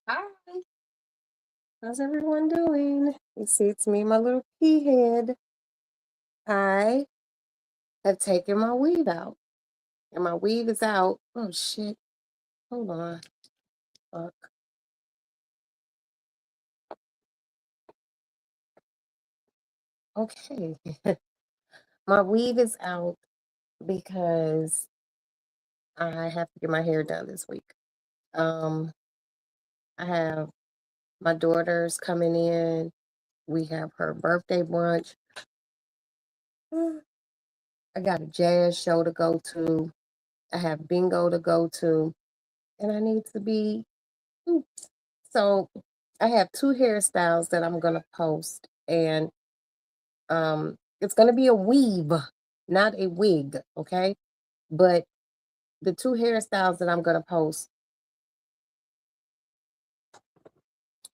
Hi, how's everyone doing? You see, it's me, my little pea head. I have taken my weave out, and my weave is out. Oh shit! Hold on. Fuck. Okay, my weave is out because I have to get my hair done this week. Um, I have my daughter's coming in. We have her birthday brunch. I got a jazz show to go to. I have bingo to go to, and I need to be. So I have two hairstyles that I'm gonna post, and it's gonna be a weave, not a wig, okay? But the two hairstyles that I'm gonna post,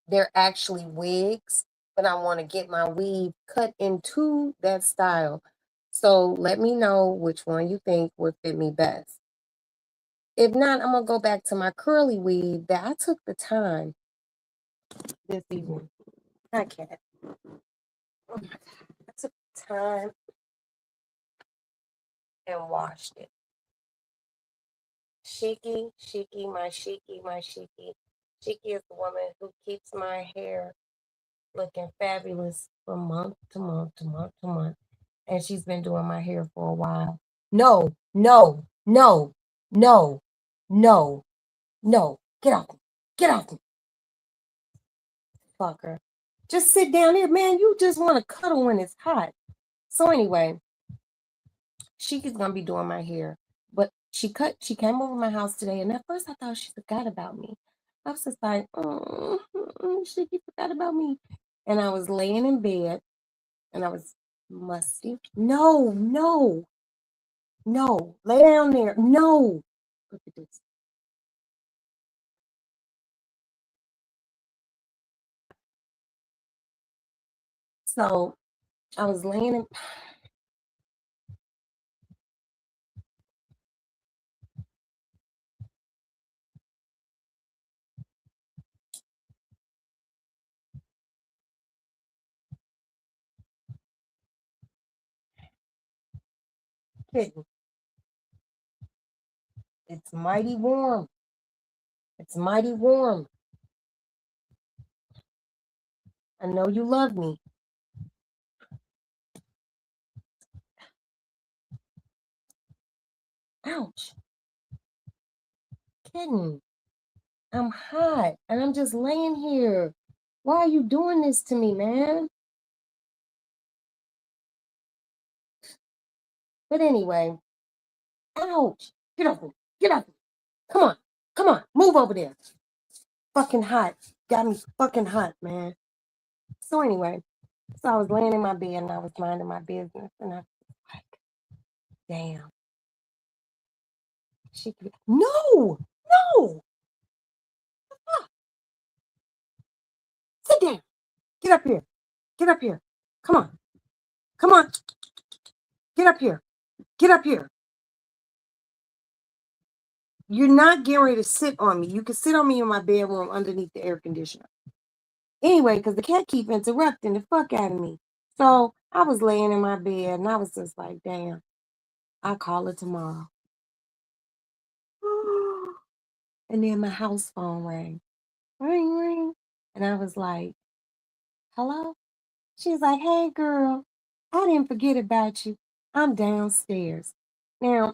they're actually wigs, but I want to get my weave cut into that style. So let me know which one you think would fit me best. If not, I'm gonna go back to my curly weave that I took the time this evening. I can't. Oh my God. I took the time and washed it. Shiki, Shiki, my Shiki, my Shiki. Shiki is the woman who keeps my hair looking fabulous from month to month to month to month. And she's been doing my hair for a while. No, no, no, no, no, no. Get off me. Get off me. Fucker. Just sit down here, man. You just want to cuddle when it's hot. So anyway, Sheiky's gonna be doing my hair. But she came over my house today, and at first I thought she forgot about me. I was just like, oh, Sheiky forgot about me. And I was laying in bed and I was musty. No, no, no. Lay down there. No. Look at this. So I was laying in kitten. It's mighty warm. It's mighty warm. I know you love me. Ouch. Kitten. I'm hot and I'm just laying here. Why are you doing this to me, man? But anyway, ouch. Get off me. Get off me. Come on. Come on. Move over there. Fucking hot. Got me fucking hot, man. So anyway, so I was laying in my bed and I was minding my business and I was like, damn. She could no, no. Fuck. Sit down. Get up here. Get up here. Come on. Come on. Get up here. Get up here. You're not getting ready to sit on me. You can sit on me in my bedroom underneath the air conditioner. Anyway, because the cat keep interrupting the fuck out of me. So I was laying in my bed and I was just like, damn, I'll call it tomorrow. And then my house phone rang. Ring, ring. And I was like, hello? She's like, hey, girl, I didn't forget about you. I'm downstairs. Now,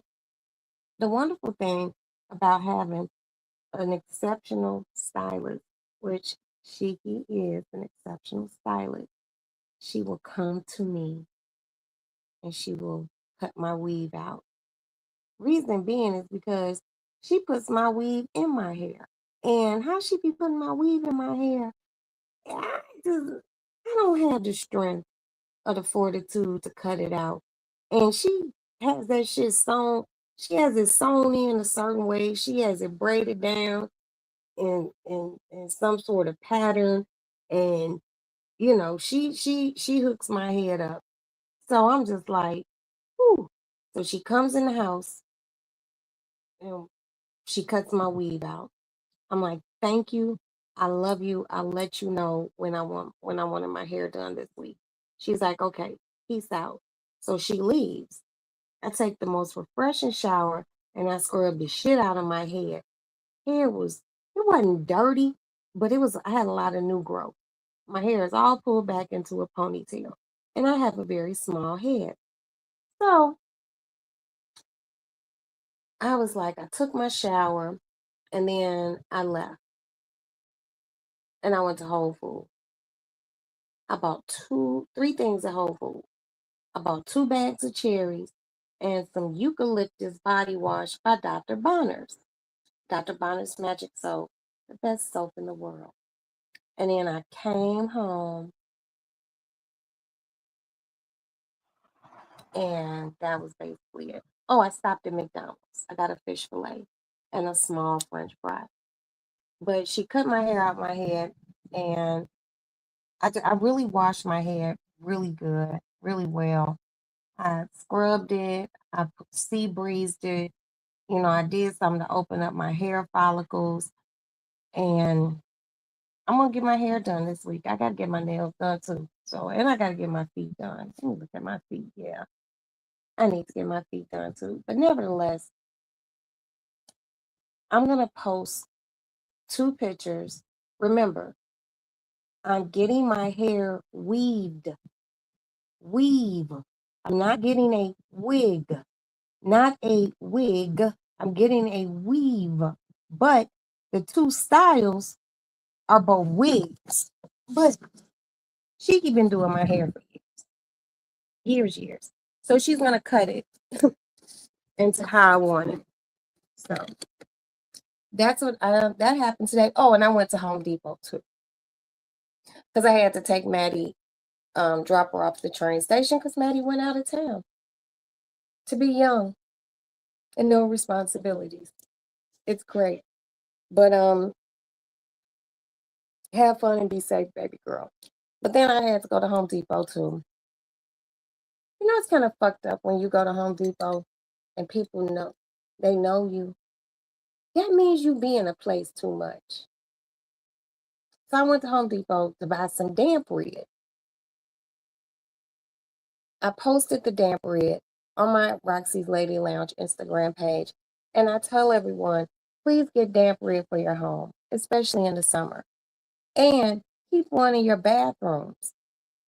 the wonderful thing about having an exceptional stylist, which Shiki is an exceptional stylist, she will come to me and she will cut my weave out. Reason being is because she puts my weave in my hair. And how she be putting my weave in my hair, I don't have the strength or the fortitude to cut it out. And she has that shit sewn. She has it sewn in a certain way. She has it braided down in some sort of pattern. And she hooks my head up. So I'm just like, whew. So she comes in the house and she cuts my weave out. I'm like, thank you I love you. I'll let you know when I wanted my hair done this week. She's like, okay, peace out. So she leaves. I take the most refreshing shower and I scrub the shit out of my head. Hair was it wasn't dirty, but I had a lot of new growth. My hair is all pulled back into a ponytail. And I have a very small head. So I was like, I took my shower and then I left and I went to Whole Foods. I bought three things at Whole Foods. I bought 2 bags of cherries and some eucalyptus body wash by Dr. Bonners. Dr. Bonners Magic Soap, the best soap in the world. And then I came home and that was basically it. Oh, I stopped at McDonald's. I got a fish fillet and a small French fry. But she cut my hair out my head and I really washed my hair really good, really well. I scrubbed it, sea breezed it. I did something to open up my hair follicles. And I'm gonna get my hair done this week. I gotta get my nails done too. So, and I gotta get my feet done. Ooh, look at my feet. Yeah, I need to get my feet done too. But nevertheless, I'm gonna post 2 pictures. Remember, I'm getting my hair weaved. Weave. I'm not getting a wig. Not a wig. I'm getting a weave. But the 2 styles are both wigs. But she been doing my hair for years. So she's gonna cut it into how I want it. So that's what that happened today. Oh, and I went to Home Depot too because I had to take Maddie, drop her off at the train station because Maddie went out of town to be young and no responsibilities. It's great, but have fun and be safe, baby girl. But then I had to go to Home Depot too. It's kind of fucked up when you go to Home Depot and people know you. That means you be in a place too much. So I went to Home Depot to buy some damp red. I posted the damp red on my Roxy's Lady Lounge Instagram page, and I tell everyone, please get damp red for your home, especially in the summer. And keep one in your bathrooms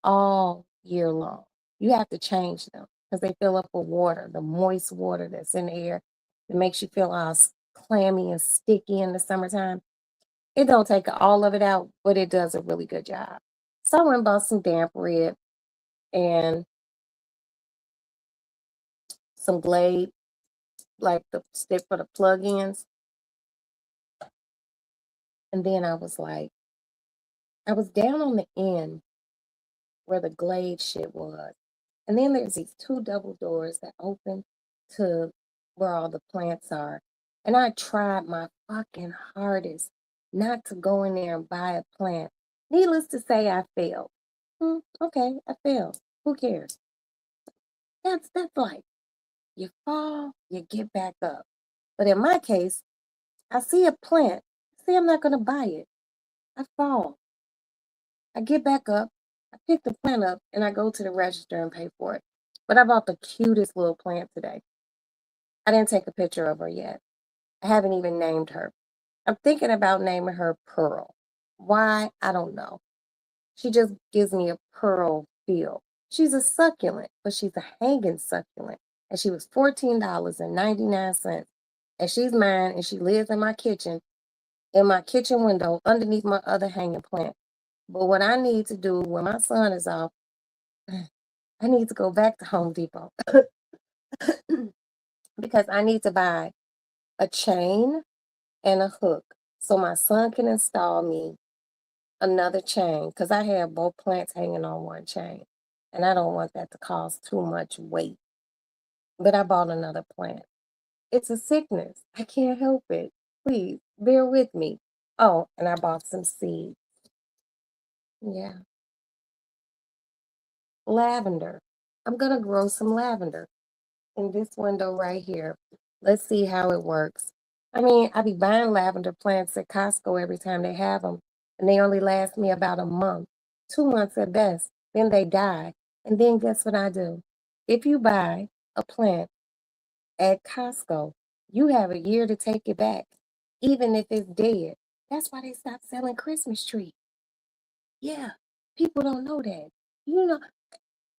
all year long. You have to change them because they fill up with water, the moist water that's in the air that makes you feel all clammy and sticky in the summertime. It don't take all of it out, but it does a really good job. So I went and bought some damp red and some Glade, like the stick for the plug-ins. And then I was like, I was down on the end where the Glade shit was. And then there's these 2 double doors that open to where all the plants are. And I tried my fucking hardest not to go in there and buy a plant. Needless to say, I failed. Okay, I failed. Who cares? That's life. You fall, you get back up. But in my case, I see a plant. See, I'm not gonna buy it. I fall. I get back up, I pick the plant up, and I go to the register and pay for it. But I bought the cutest little plant today. I didn't take a picture of her yet. I haven't even named her. I'm thinking about naming her Pearl. Why? I don't know. She just gives me a pearl feel. She's a succulent, but she's a hanging succulent. And she was $14.99. And she's mine, and she lives in my kitchen window, underneath my other hanging plant. But what I need to do when my son is off, I need to go back to Home Depot because I need to buy a chain and a hook so my son can install me another chain because I have both plants hanging on one chain and I don't want that to cause too much weight. But I bought another plant. It's a sickness. I can't help it. Please bear with me. Oh, and I bought some seeds. Yeah, lavender. I'm gonna grow some lavender in this window right here. Let's see how it works. I mean, I be buying lavender plants at Costco every time they have them, and they only last me about a month, 2 months at best. Then they die. And then guess what I do? If you buy a plant at Costco, you have a year to take it back, even if it's dead. That's why they stopped selling Christmas trees. Yeah, people don't know that. You know,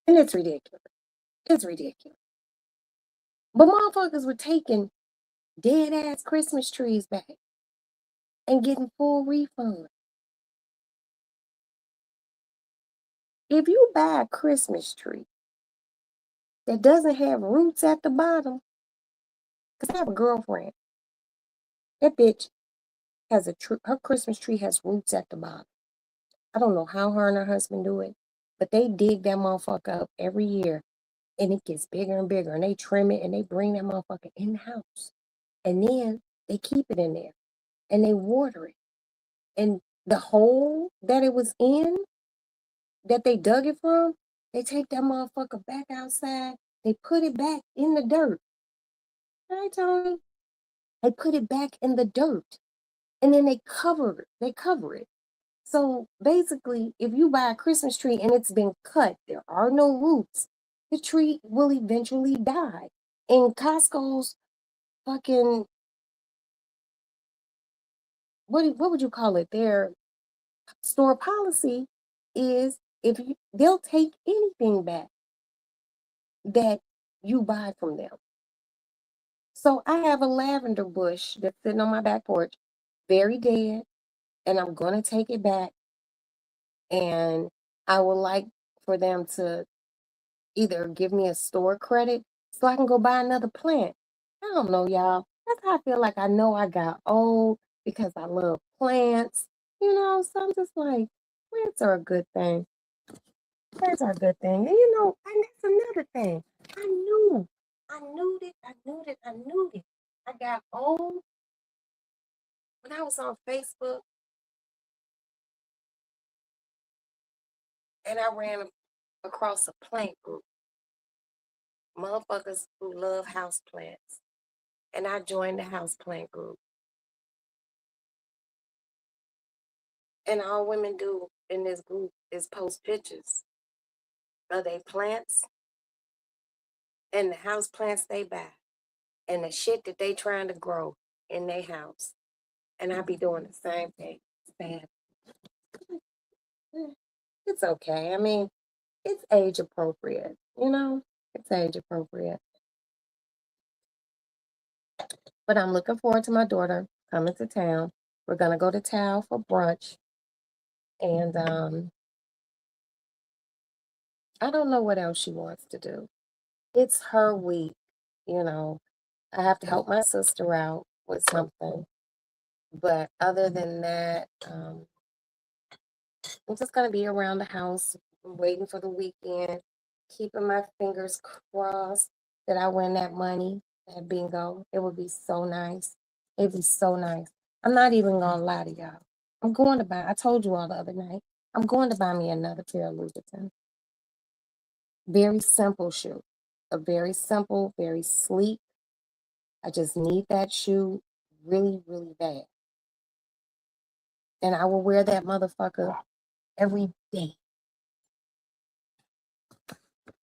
and it's ridiculous. It's ridiculous. But motherfuckers were taking dead ass Christmas trees back and getting full refunds. If you buy a Christmas tree that doesn't have roots at the bottom, because I have a girlfriend, that bitch has a tree, her Christmas tree has roots at the bottom. I don't know how her and her husband do it, but they dig that motherfucker up every year and it gets bigger and bigger and they trim it and they bring that motherfucker in the house. And then they keep it in there and they water it. And the hole that it was in, that they dug it from, they take that motherfucker back outside. They put it back in the dirt. Right, Tony? They put it back in the dirt. And then they cover it. They cover it. So basically, if you buy a Christmas tree and it's been cut, there are no roots, the tree will eventually die. In Costco's fucking, what would you call it? Their store policy is if you, they'll take anything back that you buy from them. So I have a lavender bush that's sitting on my back porch, very dead, and I'm gonna take it back. And I would like for them to either give me a store credit so I can go buy another plant. I don't know, y'all. That's how I feel like I know I got old because I love plants. So I'm just like, plants are a good thing. Plants are a good thing. And that's another thing. I knew it. I got old when I was on Facebook and I ran across a plant group, motherfuckers who love house plants. And I joined the house plant group. And all women do in this group is post pictures of their plants and the house plants they buy and the shit that they trying to grow in their house. And I be doing the same thing. It's bad. It's okay. I mean, it's age appropriate, It's age appropriate. But I'm looking forward to my daughter coming to town. We're gonna go to town for brunch. And I don't know what else she wants to do. It's her week, you know. I have to help my sister out with something. But other than that, I'm just gonna be around the house waiting for the weekend, keeping my fingers crossed that I win that money at bingo. It would be so nice. It'd be so nice. I'm not even gonna lie to y'all. I told you all the other night, I'm going to buy me another pair of Louboutin. Very simple shoe. A very simple, very sleek. I just need that shoe really, really bad. And I will wear that motherfucker every day.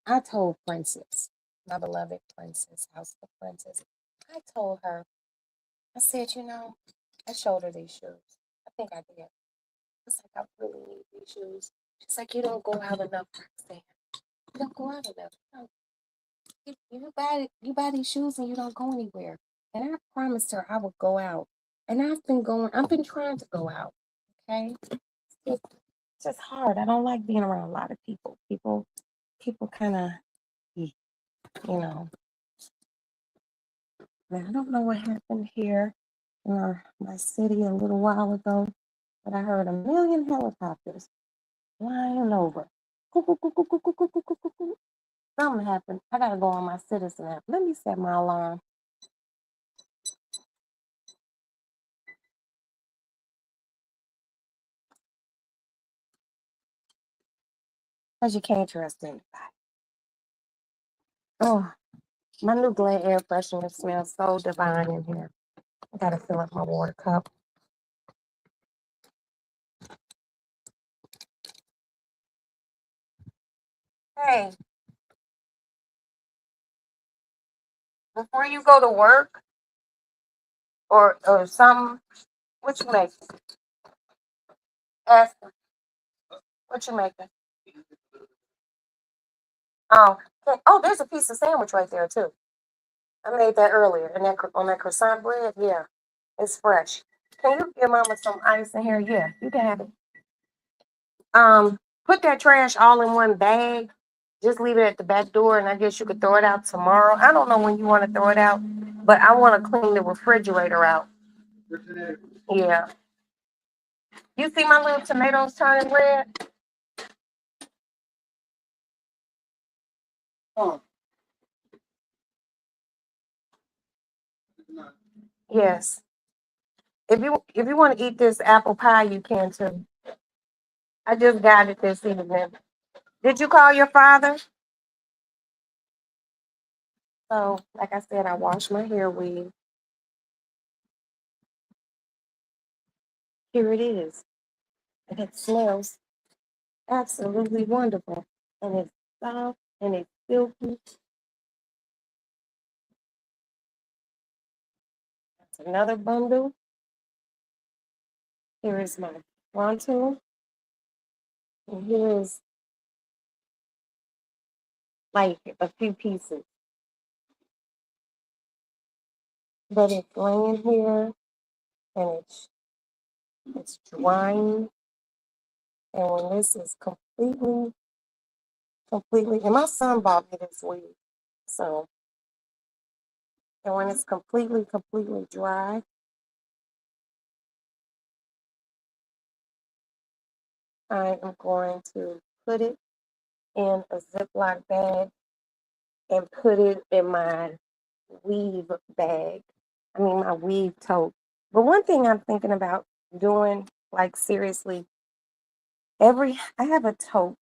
I told Princess, my beloved Princess, House of Princess, I told her, I said, I showed her these shoes. I think I did. It's like, I really need these shoes. She's like, you don't go out enough, Roxanne. You don't go out enough. You buy these shoes and you don't go anywhere. And I promised her I would go out. And I've been trying to go out. Okay? It's just hard. I don't like being around a lot of people. People kind of, man, I don't know what happened here in my city a little while ago, but I heard a million helicopters flying over. Something happened. I gotta go on my citizen app. Let me set my alarm. Because you can't trust anybody. Oh, my new Glade air freshener smells so divine in here. I gotta fill up my water cup. Hey, before you go to work or something, what you making? Ask them, what you making? Oh, oh, there's a piece of sandwich right there too. I made that earlier, and that on that croissant bread. Yeah, it's fresh. Can you give Mama some ice in here? Yeah, you can have it. Put that trash all in one bag. Just leave it at the back door, and I guess you could throw it out tomorrow. I don't know when you want to throw it out, but I want to clean the refrigerator out. Yeah. You see my little tomatoes turning red? Oh. Yes. If you want to eat this apple pie, you can too. I just got it this evening. Did you call your father? So, like I said, I wash my hair weave. Here it is. And it smells absolutely wonderful. And it's soft and it's silky. That's another bundle. Here is my frontal. And here is like a few pieces. But it's laying here and it's drying. And when this is completely, and my son bought me this week. So, and when it's completely dry, I am going to put it in a Ziploc bag and put it in my weave bag. I mean, my weave tote. But one thing I'm thinking about doing, like seriously, I have a tote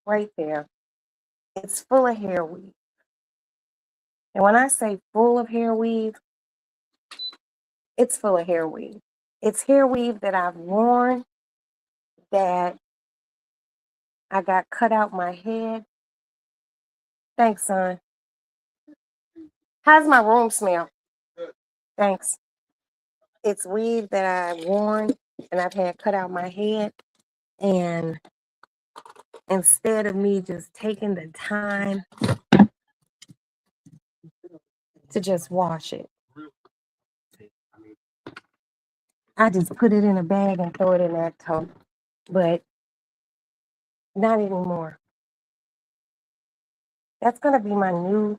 right there. It's full of hair weave. And when I say full of hair weave, it's full of hair weave. It's hair weave that I've worn that I got cut out my head. Thanks, son. How's my room smell? Thanks. It's weave that I've worn and I've had cut out my head. And instead of me just taking the time to just wash it, I just put it in a bag and throw it in that tote. But not anymore. That's going to be my new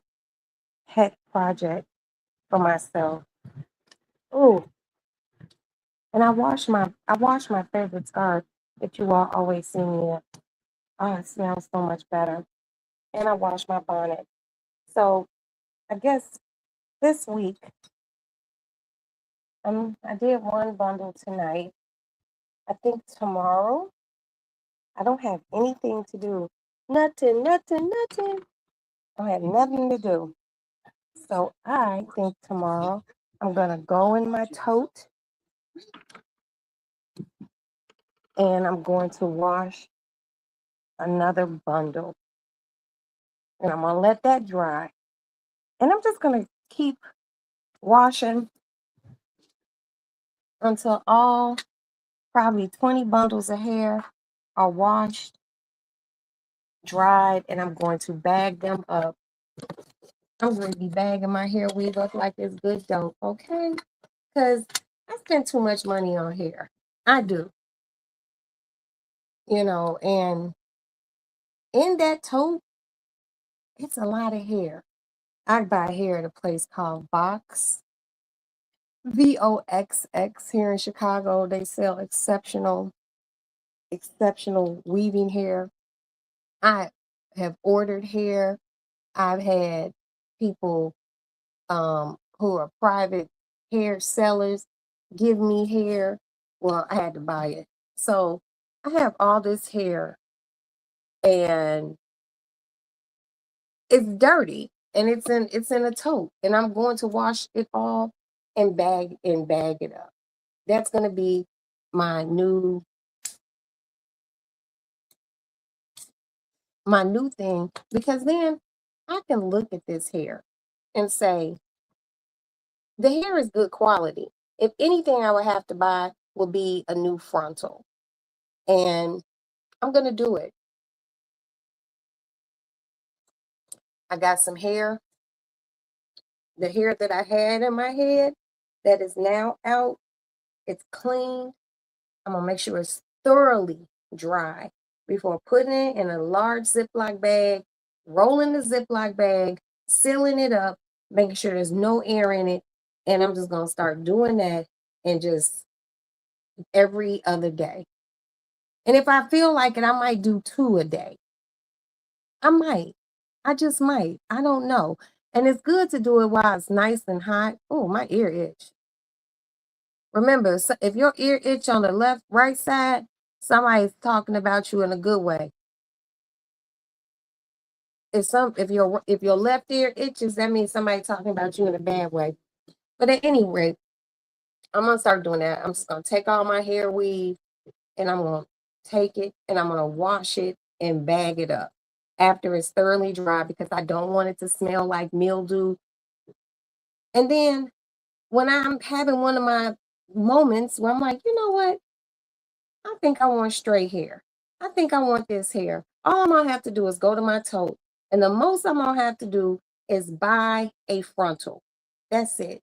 pet project for myself. Oh, and I wash my favorite scarf that you all always see me in. Oh, it smells so much better. And I wash my bonnet. So I guess this week, I did one bundle tonight. I think tomorrow I don't have anything to do. Nothing. I have nothing to do. So I think tomorrow I'm gonna go in my tote and I'm going to wash another bundle. And I'm gonna let that dry. And I'm just gonna keep washing until all probably 20 bundles of hair are washed, dried, and I'm going to bag them up. I'm going to be bagging my hair weave up like it's good dope, okay? Because I spend too much money on hair. I do, and in that tote, it's a lot of hair. I buy hair at a place called Voxx here in Chicago. They sell exceptional weaving hair. I have ordered hair. I've had people who are private hair sellers give me hair. Well, I had to buy it. So I have all this hair and it's dirty and it's in a tote and I'm going to wash it all and bag it up. That's gonna be my new my new thing, because then I can look at this hair and say, the hair is good quality. If anything I would have to buy will be a new frontal. And I'm going to do it. I got some hair, the hair that I had in my head that is now out. It's clean. I'm going to make sure it's thoroughly dry before putting it in a large Ziploc bag, rolling the Ziploc bag, sealing it up, making sure there's no air in it. And I'm just going to start doing that and just every other day. And if I feel like it, I might do 2 a day. I might. I just might. I don't know. And it's good to do it while it's nice and hot. Oh, my ear itch. Remember, if your ear itch on the left, right side, somebody's talking about you in a good way. If your left ear itches, that means somebody talking about you in a bad way. But at any rate, I'm gonna start doing that. I'm just gonna take all my hair weave and I'm gonna take it and I'm gonna wash it and bag it up after it's thoroughly dry because I don't want it to smell like mildew. And then when I'm having one of my moments where I'm like, you know what? I think I want straight hair. I think I want this hair. All I'm gonna have to do is go to my tote. And the most I'm gonna have to do is buy a frontal. That's it.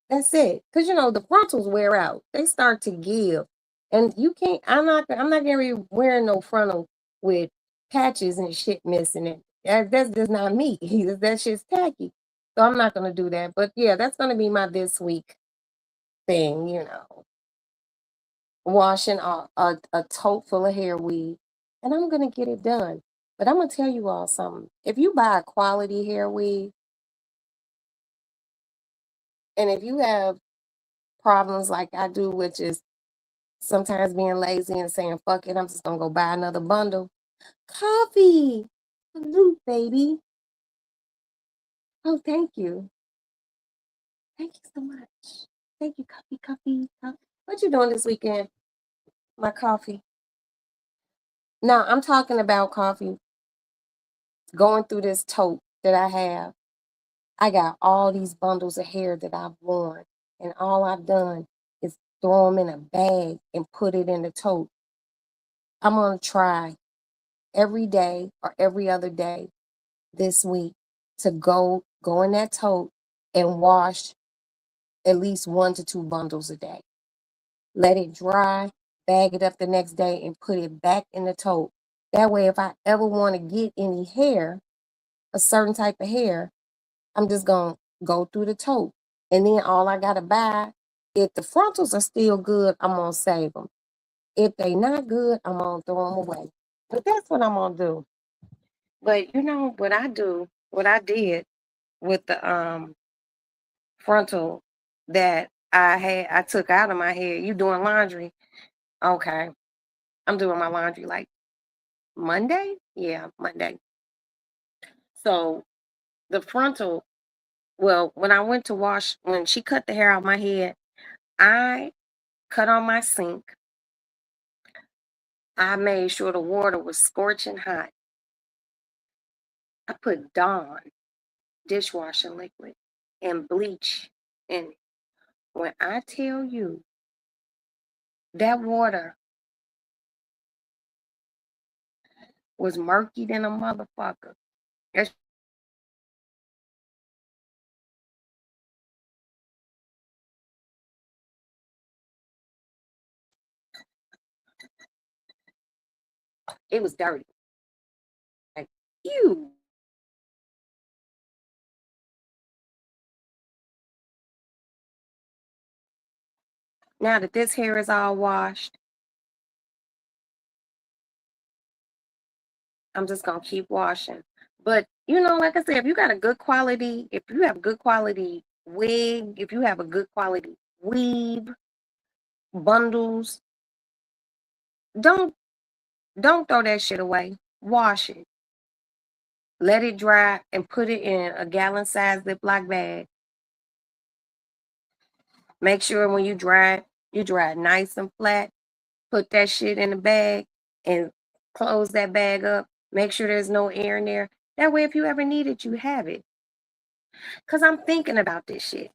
That's it. Cause the frontals wear out. They start to give. And you can't, I'm not gonna be wearing no frontal with patches and shit missing it. That's just not me. That shit's tacky. So I'm not gonna do that. But yeah, that's gonna be my this week thing. Washing a tote full of hair weave, and I'm gonna get it done. But I'm gonna tell you all something. If you buy a quality hair weave, and if you have problems like I do, which is sometimes being lazy and saying, fuck it, I'm just gonna go buy another bundle. Coffee! Salute, baby. Oh, thank you. Thank you so much. Thank you, coffee. What you doing this weekend? My coffee. Now, I'm talking about coffee going through this tote that I have. I got all these bundles of hair that I've worn, and all I've done is throw them in a bag and put it in the tote. I'm going to try every day or every other day this week to go in that tote and wash at least 1 to 2 bundles a day. Let it dry, bag it up the next day, and put it back in the tote. That way, if I ever want to get any hair, a certain type of hair, I'm just going to go through the tote. And then all I got to buy, if the frontals are still good, I'm going to save them. If they not good, I'm going to throw them away. But that's what I'm going to do. But what I did with the frontal that I took out of my head. You doing laundry? Okay. I'm doing my laundry like Monday? Yeah, Monday. So the frontal, well, when I went to wash, when she cut the hair out my head, I cut on my sink. I made sure the water was scorching hot. I put Dawn dishwashing liquid and bleach in it. When I tell you that water was murky than a motherfucker. It was dirty. Like, ew. Now that this hair is all washed, I'm just gonna keep washing. But like I said, if you have good quality wig, if you have a good quality weave, bundles, don't throw that shit away. Wash it. Let it dry and put it in a gallon-sized Ziploc bag. Make sure when you dry it nice and flat. Put that shit in the bag and close that bag up. Make sure there's no air in there. That way, if you ever need it, you have it. Because I'm thinking about this shit.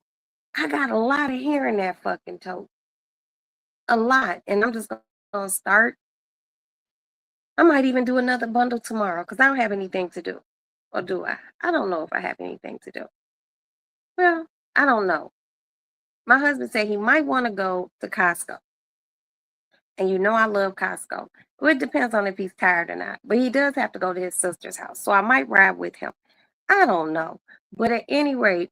I got a lot of hair in that fucking tote. A lot. And I'm just going to start. I might even do another bundle tomorrow because I don't have anything to do. Or do I? I don't know if I have anything to do. Well, I don't know. My husband said he might want to go to Costco. And you know I love Costco. Well, it depends on if he's tired or not. But he does have to go to his sister's house. So I might ride with him. I don't know. But at any rate,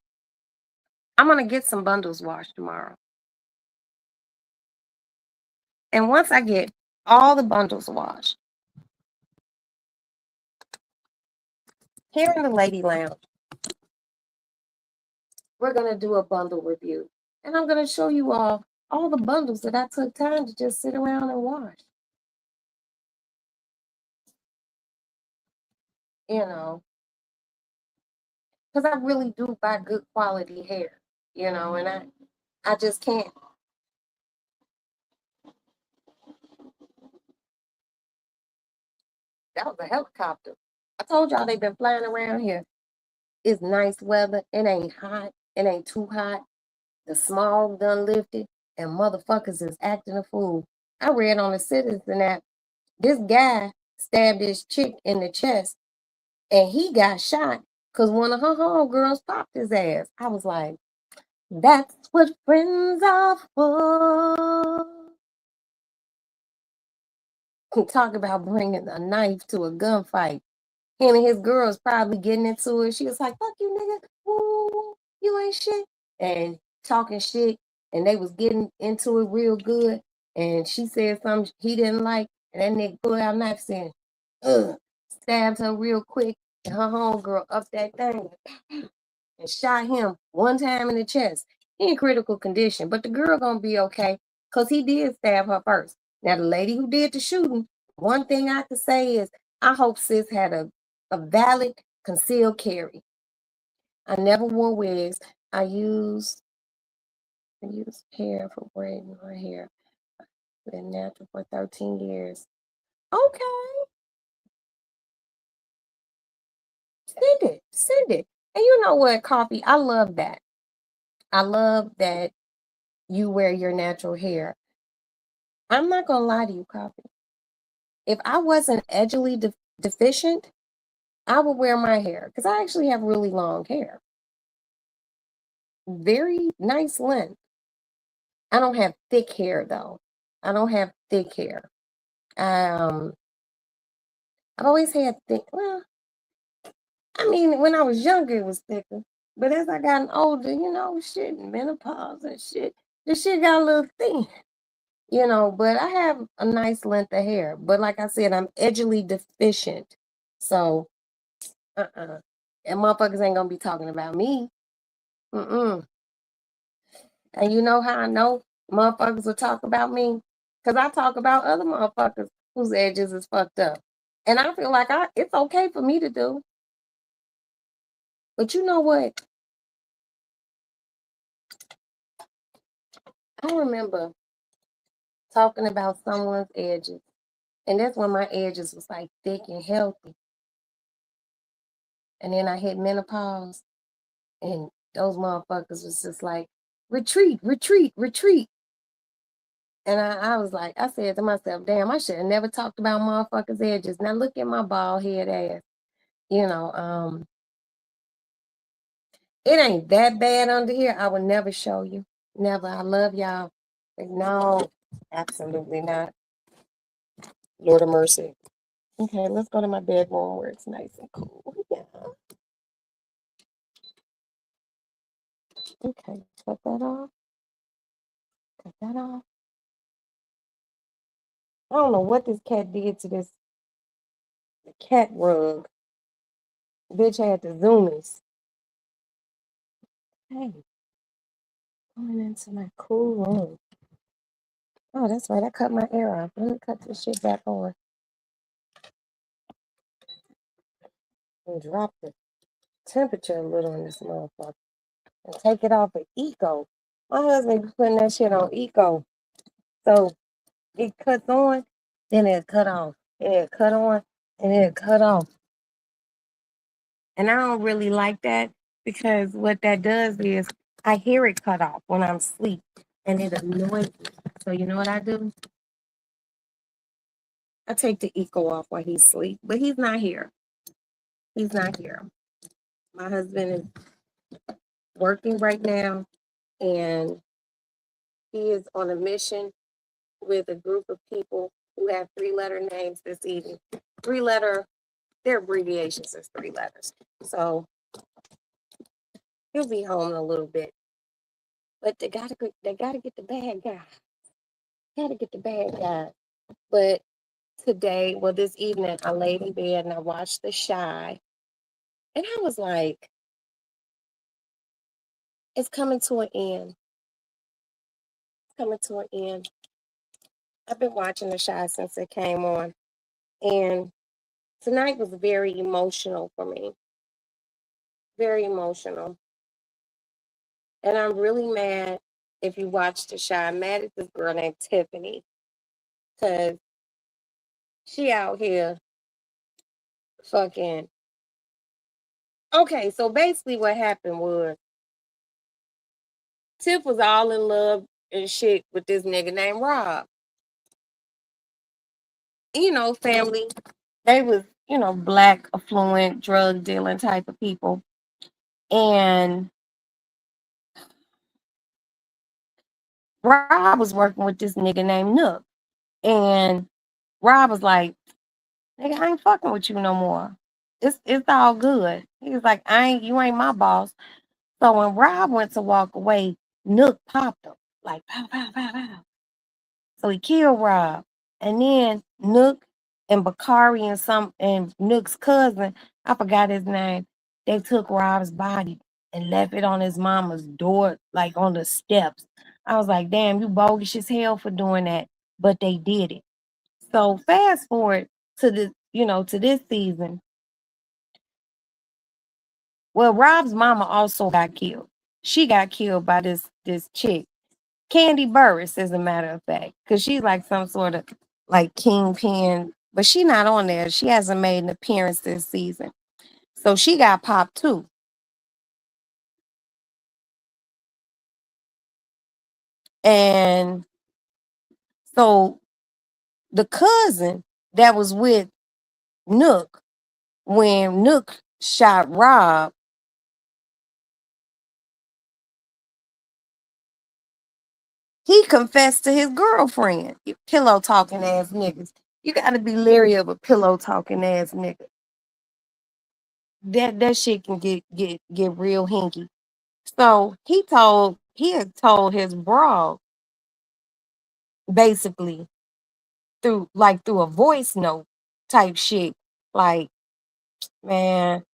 I'm going to get some bundles washed tomorrow. And once I get all the bundles washed, here in the Lady Lounge, we're going to do a bundle review. And I'm going to show you all the bundles that I took time to just sit around and wash. You know, because I really do buy good quality hair, you know, and I just can't. That was a helicopter. I told y'all they've been flying around here. It's nice weather. It ain't hot. It ain't too hot. The smog done lifted, and motherfuckers is acting a fool. I read on the Citizen app, this guy stabbed this chick in the chest, and he got shot because one of her homegirls popped his ass. I was like, that's what friends are for. Talk about bringing a knife to a gunfight. Him and his girls probably getting into it. She was like, fuck you, nigga. Ooh, you ain't shit. And talking shit. And they was getting into it real good. And she said something he didn't like. And that nigga pulled out a knife saying, ugh. Stabbed her real quick. And her homegirl up that thing and shot him one time in the chest. He in critical condition. But the girl gonna be okay. Because he did stab her first. Now, the lady who did the shooting, one thing I could say is I hope sis had a valid concealed carry. I never wore wigs. I used hair for braiding my hair. Been natural for 13 years. Okay. Send it. And you know what, Coffee? I love that. I love that you wear your natural hair. I'm not gonna lie to you, Coffee. If I wasn't edgily deficient, I would wear my hair because I actually have really long hair. Very nice length. I don't have thick hair though. I don't have thick hair. I've always had thick. Well, I mean, when I was younger, it was thicker. But as I gotten older, you know, shit, menopause and shit, the shit got a little thin. You know, but I have a nice length of hair. But like I said, I'm edgily deficient. So, and motherfuckers ain't gonna be talking about me. Mm-mm. And you know how I know motherfuckers will talk about me? Because I talk about other motherfuckers whose edges is fucked up. And I feel like it's okay for me to do. But you know what? I remember talking about someone's edges. And that's when my edges was like thick and healthy. And then I hit menopause. And those motherfuckers was just like, retreat, retreat, retreat. And I was like, I said to myself, damn, I should have never talked about motherfuckers' edges. Now look at my bald head ass. You know, it ain't that bad under here. I would never show you. Never. I love y'all. Like, no, absolutely not. Lord of mercy. Okay, let's go to my bedroom where it's nice and cool. Yeah. Okay, cut that off. Cut that off. I don't know what this cat did to this cat rug. Bitch had the zoomies. Hey, going into my cool room. Oh, that's right. I cut my air off. Let me cut this shit back on and drop the temperature a little in this motherfucker and take it off of eco. My husband be putting that shit on eco. So it cuts on, then it cut off. Yeah, cut on, and it cut off. And I don't really like that because what that does is I hear it cut off when I'm asleep and it annoys me. So you know what I do? I take the echo off while he's asleep, but he's not here. He's not here. My husband is working right now and he is on a mission with a group of people who have 3-letter names this evening. 3-letter, their abbreviations is 3 letters. So he'll be home in a little bit. But they gotta get the bad guy. Gotta get the bad guy. But today, well, this evening, I laid in bed and I watched The Chi, and I was like, it's coming to an end. It's coming to an end. I've been watching The Chi since it came on, and tonight was very emotional for me. Very emotional. And I'm really mad if you watch The Chi. I'm mad at this girl named Tiffany because she out here fucking. Okay, so basically what happened was Tiff was all in love and shit with this nigga named Rob. You know, family. They was, black, affluent, drug dealing type of people. And Rob was working with this nigga named Nook. And Rob was like, nigga, I ain't fucking with you no more. It's all good. He was like, you ain't my boss. So when Rob went to walk away, Nook popped him. Like pow, pow, pow, pow. So he killed Rob. And then Nook and Bakari and Nook's cousin, I forgot his name, they took Rob's body and left it on his mama's door, like on the steps. I was like, damn, you bogus as hell for doing that. But they did it. So fast forward to to this season. Well, Rob's mama also got killed. She got killed by this chick. Kandi Burruss, as a matter of fact, because she's like some sort of like kingpin, but she not on there. She hasn't made an appearance this season. So she got popped too. And so the cousin that was with Nook when Nook shot Rob, he confessed to his girlfriend. You pillow talking ass niggas. You gotta be leery of a pillow talking ass nigga. That shit can get real hinky. So he had told his bro basically through a voice note type shit. Like, man,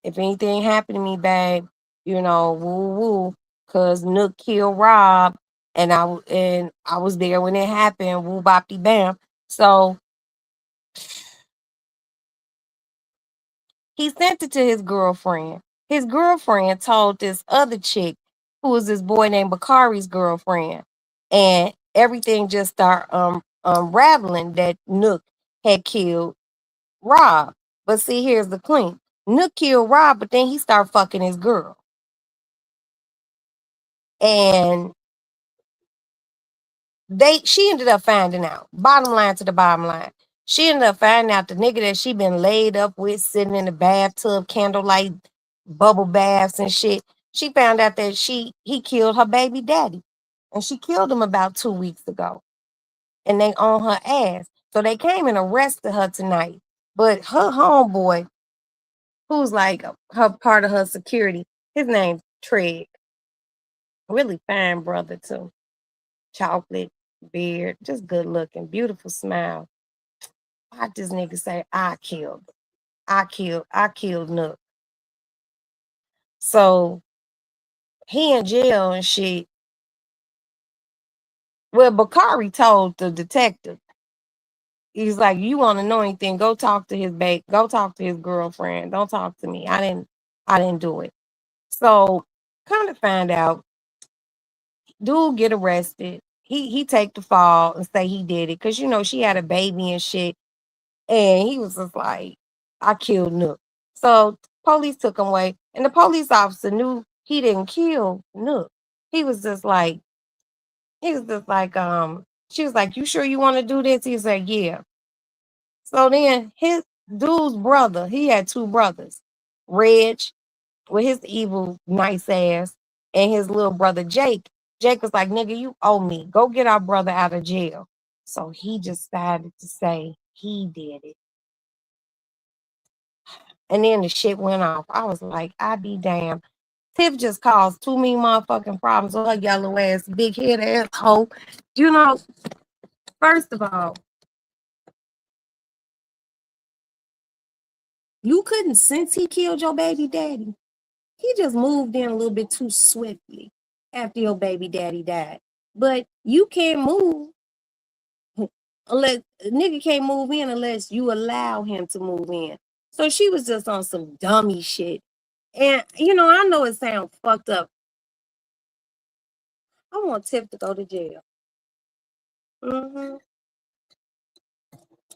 if anything happened to me, babe, woo woo, cause Nook killed Rob and I was there when it happened, woo boppy bam. So he sent it to his girlfriend. His girlfriend told this other chick, who was this boy named Bakari's girlfriend, and everything just started unraveling that Nook had killed Rob. But see, here's the clink. Nook killed Rob, but then he started fucking his girl. And she ended up finding out. Bottom line to the bottom line. She ended up finding out the nigga that she been laid up with, sitting in the bathtub, candlelight, bubble baths and shit. She found out that he killed her baby daddy. And she killed him about 2 weeks ago. And they on her ass. So they came and arrested her tonight. But her homeboy, who's like her part of her security, his name's Treg. Really fine brother too. Chocolate beard, just good looking, beautiful smile. Why this nigga say I killed Nook. So he in jail and shit. Well, Bakari told the detective, he's like, you want to know anything? Go talk to go talk to his girlfriend. Don't talk to me. I didn't do it. So kind of find out, dude get arrested. He take the fall and say he did it. Cause she had a baby and shit. And he was just like, I killed Nook. So police took him away, and the police officer knew he didn't kill Nook. He was just like, he was just like, she was like, "You sure you want to do this?" He said, "Yeah." So then his dude's brother, he had two brothers, Reg with his evil nice ass, and his little brother Jake. Jake was like, "Nigga, you owe me. Go get our brother out of jail." So he decided to say he did it. And then the shit went off. I was like, I be damned. Tiff just caused too many motherfucking problems with her yellow ass, big head asshole. You know, first of all, you couldn't sense he killed your baby daddy. He just moved in a little bit too swiftly after your baby daddy died. But you can't move unless a nigga can't move in unless you allow him to move in. So she was just on some dummy shit. And I know it sounds fucked up. I want Tiff to go to jail.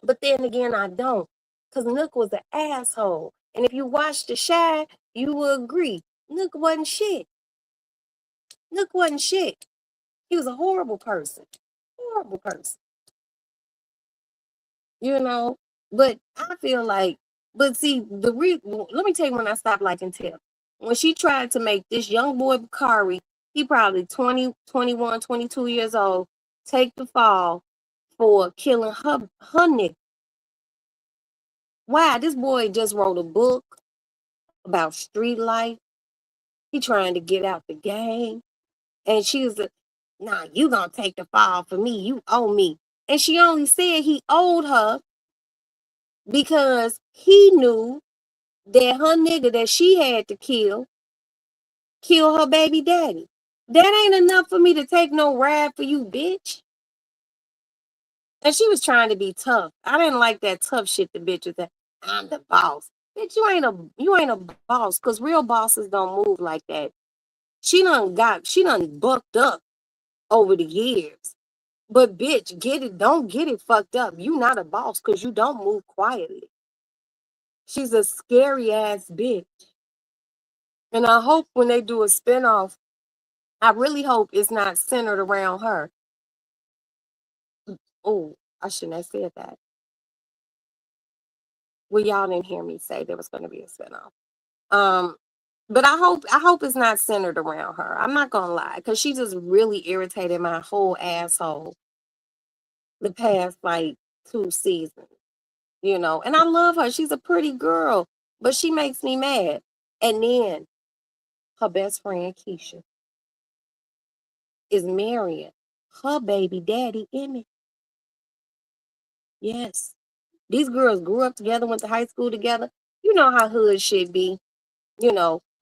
But then again, I don't. Because Nook was an asshole. And if you watch The Chi, you will agree. Nook wasn't shit. Nook wasn't shit. He was a horrible person. Horrible person. But I feel like, but see, let me tell you when I stopped liking Tiff. When she tried to make this young boy, Bakari, he probably 20, 21, 22 years old, take the fall for killing her nigga. Wow, this boy just wrote a book about street life. He trying to get out the game. And she was like, "Nah, you gonna take the fall for me. You owe me." And she only said he owed her because he knew that her nigga that she had to kill her baby daddy. That ain't enough for me to take no ride for you, bitch. And she was trying to be tough. I didn't like that tough shit the bitch was that I'm the boss. Bitch, you ain't a boss, because real bosses don't move like that. She done bucked up over the years. But bitch, don't get it fucked up. You not a boss because you don't move quietly. She's a scary ass bitch. And I hope when they do a spinoff, I really hope it's not centered around her. Oh, I shouldn't have said that. Well, y'all didn't hear me say there was going to be a spinoff. Um, but I hope it's not centered around her. I'm not gonna lie, because she just really irritated my whole asshole the past like 2 seasons. And I love her. She's a pretty girl, but she makes me mad. And then her best friend Keisha is marrying her baby daddy Emmett. Yes. These girls grew up together, went to high school together. You know how hood shit be.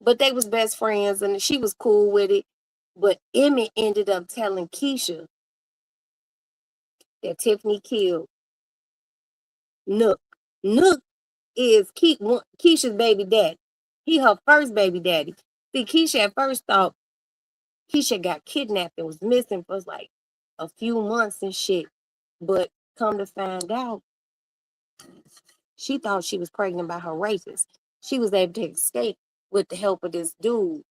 But they was best friends and she was cool with it. But Emmett ended up telling Keisha that Tiffany killed Nook. Nook is Keisha's baby daddy. He her first baby daddy. See, Keisha at first thought Keisha got kidnapped and was missing for like a few months and shit. But come to find out, she thought she was pregnant by her rapist. She was able to escape with the help of this dude.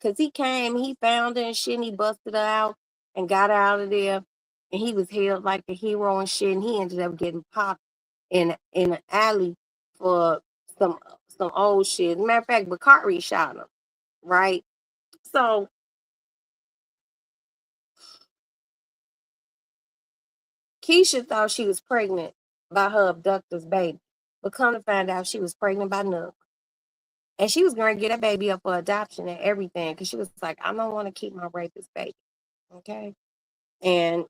Cause he came, he found her and shit, and he busted her out and got her out of there. And he was held like a hero and shit. And he ended up getting popped in an alley for some some old shit. Matter of fact, Bakari shot him, right? So Keisha thought she was pregnant by her abductor's baby, but come to find out she was pregnant by Nook. And she was going to get a baby up for adoption and everything because she was like, I don't want to keep my rapist baby. Okay. And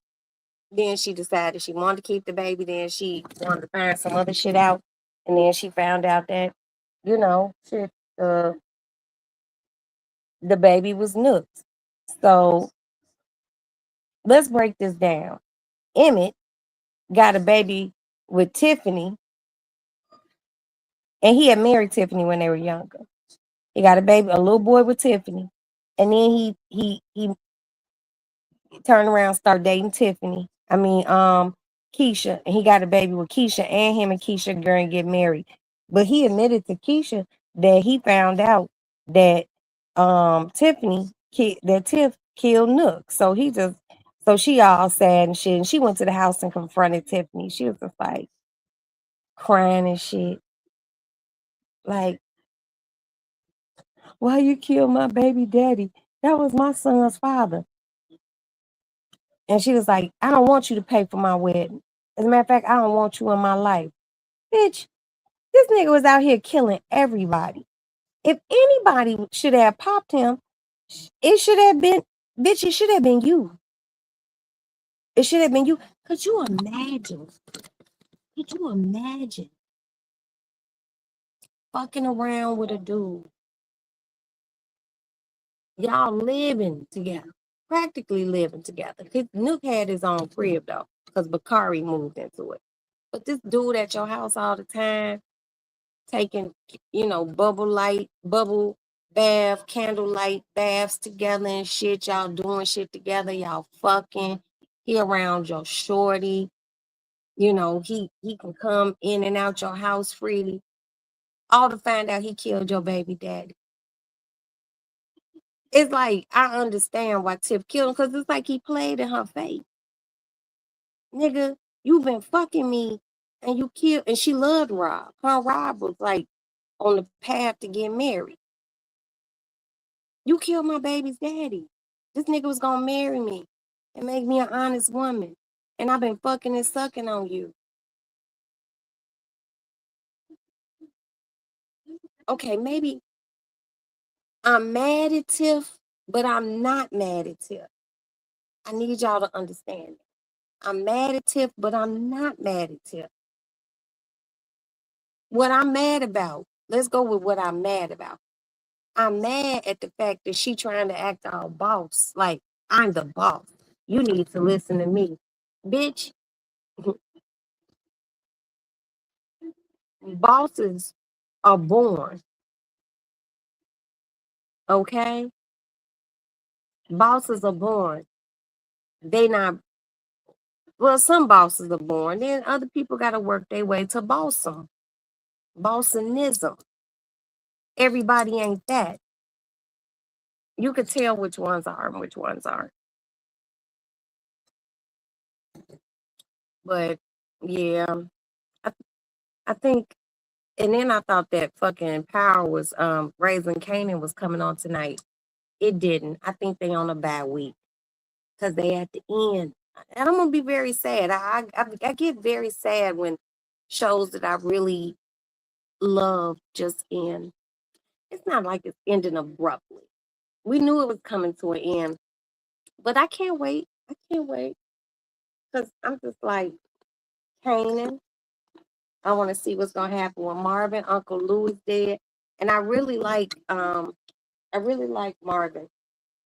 then she decided she wanted to keep the baby. Then she wanted to find some other shit out. And then she found out that, shit, the baby was Nook's. So let's break this down. Emmett got a baby with Tiffany, and he had married Tiffany when they were younger. He got a little boy with Tiffany, and then he turned around, started dating Tiffany. I mean, Keisha, and he got a baby with Keisha, and him and Keisha going to get married. But he admitted to Keisha that he found out that Tiff killed Nook. So she all sad and shit. And she went to the house and confronted Tiffany. She was just like crying and shit. Like, why you killed my baby daddy? That was my son's father. And she was like, I don't want you to pay for my wedding. As a matter of fact, I don't want you in my life. Bitch, this nigga was out here killing everybody. If anybody should have popped him, it should have been, bitch, it should have been you. It should have been you. Could you imagine? Could you imagine fucking around with a dude? Y'all living together, practically living together. Nook had his own crib though, because Bakari moved into it. But this dude at your house all the time, taking, bubble bath, candlelight baths together and shit. Y'all doing shit together. Y'all fucking. He around your shorty. He can come in and out your house freely. All to find out he killed your baby daddy. It's like, I understand why Tiff killed him, because it's like he played in her face. Nigga, you been fucking me and you killed, and she loved Rob. Her and Rob was like on the path to get married. You killed my baby's daddy. This nigga was gonna marry me and make me an honest woman. And I've been fucking and sucking on you. Okay, maybe I'm mad at Tiff, but I'm not mad at Tiff. I need y'all to understand it. I'm mad at Tiff, but I'm not mad at Tiff. What I'm mad about, let's go with what I'm mad about. I'm mad at the fact that she trying to act all boss. Like, I'm the boss. You need to listen to me. Bitch, bosses are born, okay? Bosses are born. They not, well, some bosses are born. Then other people got to work their way to bossum. Bossonism. Everybody ain't that. You could tell which ones are and which ones aren't. But yeah, I, I think, and then I thought that fucking Power was Raising Canaan was coming on tonight. It didn't. I think they on a bad week because they at the end. And I'm gonna be very sad. I get very sad when shows that I really love just end. It's not like it's ending abruptly. We knew it was coming to an end, but I can't wait. I can't wait because I'm just like Kanan. I want to see what's gonna happen with Marvin. Uncle Lou is dead, and I really like Marvin.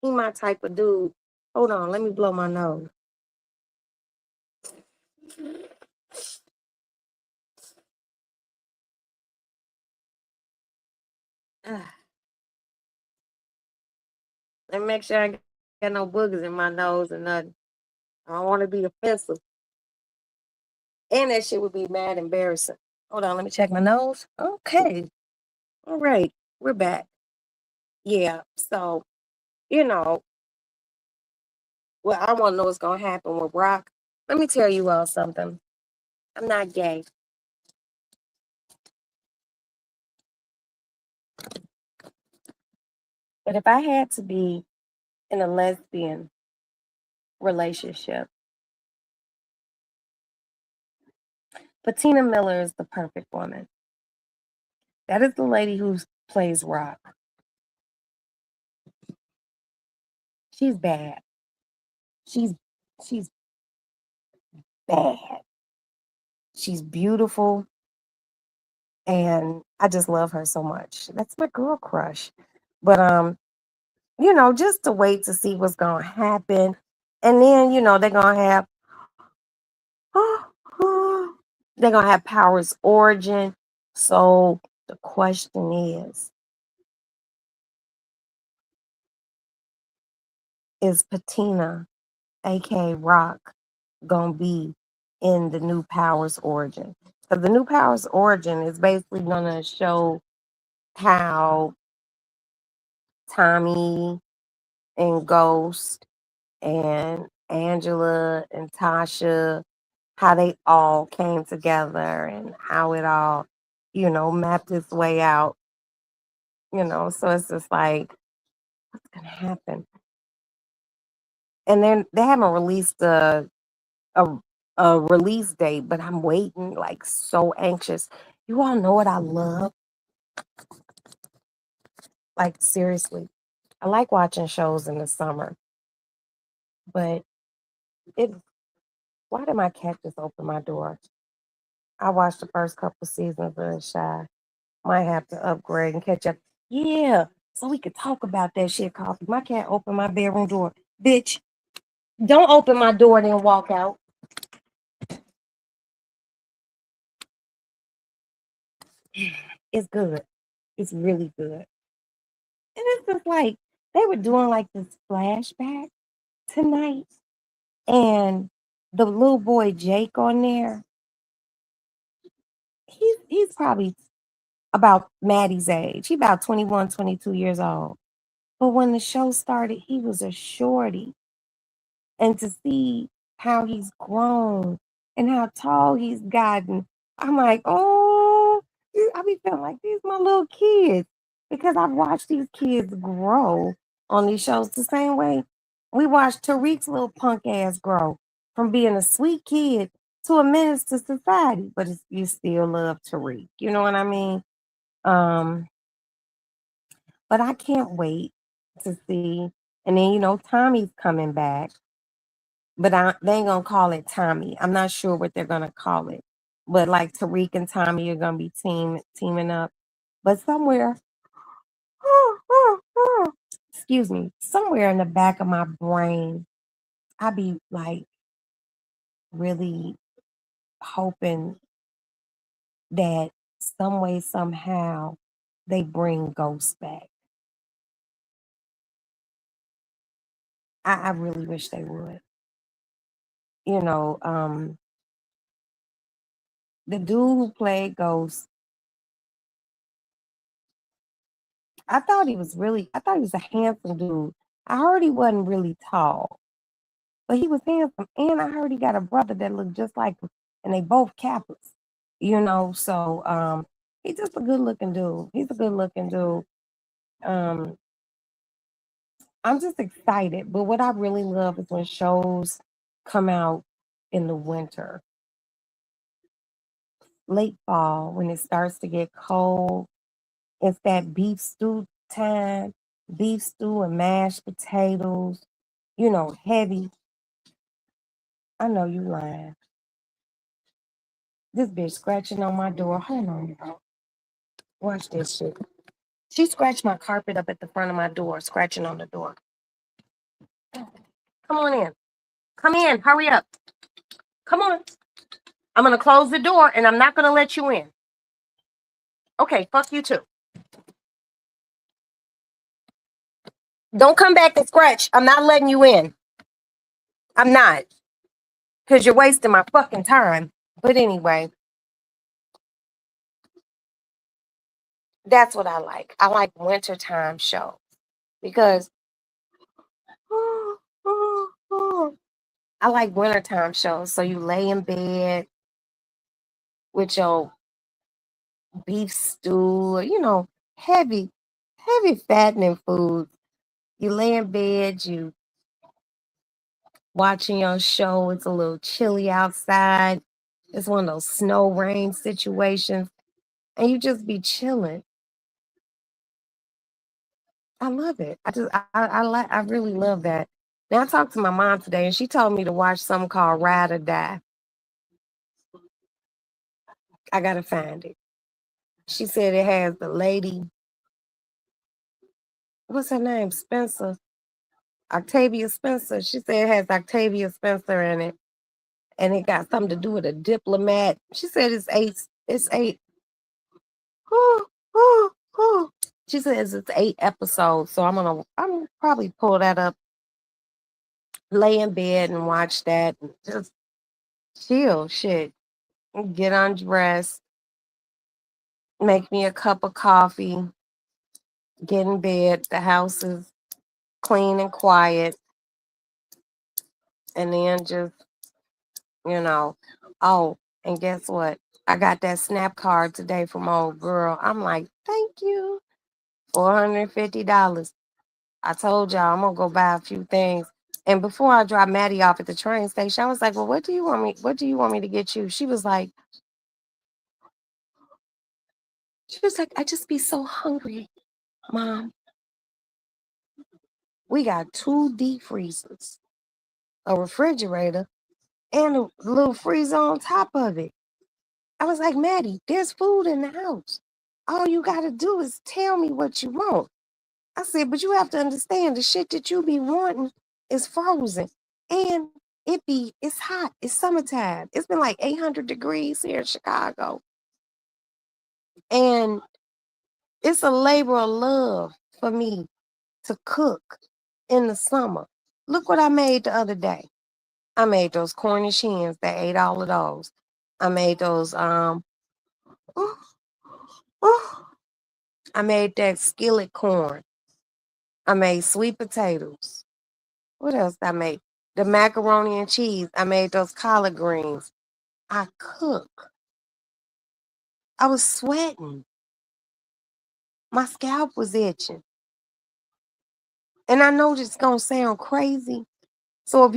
He my type of dude. Hold on, let me blow my nose. Ah, let me make sure I got no boogers in my nose and nothing. I don't want to be offensive. And that shit would be mad embarrassing. Hold on, let me check my nose. Okay. All right. We're back. Yeah. So, you know, well, I want to know what's going to happen with Brock. Let me tell you all something. I'm not gay. But if I had to be in a lesbian relationship, Patina Miller is the perfect woman. That is the lady who plays Rock. She's bad. She's she's bad. She's beautiful, and I just love her so much. That's my girl crush. But just to wait to see what's gonna happen. And then, they're gonna have they're gonna have Power's origin. So the question is Patina, aka Rock, gonna be in the new Powers origin? Because the new Powers origin is basically gonna show how Tommy and Ghost and Angela and Tasha, how they all came together and how it all, mapped its way out, so it's just like, what's gonna happen? And then they haven't released a a release date, but I'm waiting, like, so anxious. You all know what I love? Like, seriously. I like watching shows in the summer, but it why did my cat just open my door? I watched the first couple seasons of Shy. Might have to upgrade and catch up. Yeah, so we could talk about that shit, Coffee. My cat opened my bedroom door. Bitch, don't open my door and then walk out. It's good. It's really good. And it's just like they were doing like this flashback tonight. And the little boy Jake on there, he's probably about Maddie's age. He about 21, 22 years old. But when the show started, he was a shorty. And to see how he's grown and how tall he's gotten, I'm like, oh, I be feeling like these my little kids because I've watched these kids grow on these shows the same way we watched Tariq's little punk ass grow from being a sweet kid to a menace to society, but you still love Tariq. You know what I mean? Um, but I can't wait to see. And then Tommy's coming back. But they ain't gonna call it Tommy. I'm not sure what they're gonna call it. But like Tariq and Tommy are gonna be teaming up. But somewhere, excuse me, somewhere in the back of my brain, I be like really hoping that some way, somehow, they bring Ghost back. I really wish they would. You know, the dude who played Ghost, I thought he was a handsome dude. I heard he wasn't really tall, but he was handsome. And I heard he got a brother that looked just like him, and they both Kappas, So he's just a good looking dude. He's a good looking dude. Um, I'm just excited. But what I really love is when shows come out in the winter, late fall, when it starts to get cold. It's that beef stew time, beef stew and mashed potatoes, heavy. I know you lying. This bitch scratching on my door. Hold on, y'all. Watch this shit. She scratched my carpet up at the front of my door, scratching on the door. Come on in. Come in. Hurry up. Come on. I'm going to close the door and I'm not going to let you in. Okay, fuck you too. Don't come back and scratch. I'm not letting you in. I'm not. Because you're wasting my fucking time. But anyway, that's what I like. I like wintertime shows because I like wintertime shows. So you lay in bed with your beef stew, heavy, heavy fattening foods. You lay in bed, you watching your show. It's a little chilly outside. It's one of those snow rain situations, and you just be chilling. I love it. I really love that. Now I talked to my mom today, and she told me to watch something called Ride or Die. I gotta find it. She said it has the lady. What's her name? Spencer. Octavia Spencer. She said it has Octavia Spencer in it, and it got something to do with a diplomat. She said it's eight. It's eight. Whew, whew, whew. She says it's 8 episodes. So I'm probably pull that up, lay in bed and watch that, and just chill. Shit. get undressed, make me a cup of coffee, get in bed. The house is clean and quiet. And then just, you know, oh, and guess what? I got that Snap card today from old girl. I'm like, thank you. $450. I told y'all I'm gonna go buy a few things. And before I dropped Maddie off at the train station, I was like, well, what do you want me to get you? She was like, I just be so hungry, Mom. We got 2 deep freezers, a refrigerator, and a little freezer on top of it. I was like, Maddie, there's food in the house. All you gotta do is tell me what you want. I said, but you have to understand the shit that you be wanting is frozen. And it's hot. It's summertime. It's been like 800 degrees here in Chicago. And it's a labor of love for me to cook in the summer. Look what I made the other day. I made those Cornish hens. They ate all of those. I made those ooh, ooh. I made that skillet corn. I made sweet potatoes. What else I made? The macaroni and cheese. I made those collard greens. I cook. I was sweating. My scalp was itching. And I know this is gonna sound crazy. So if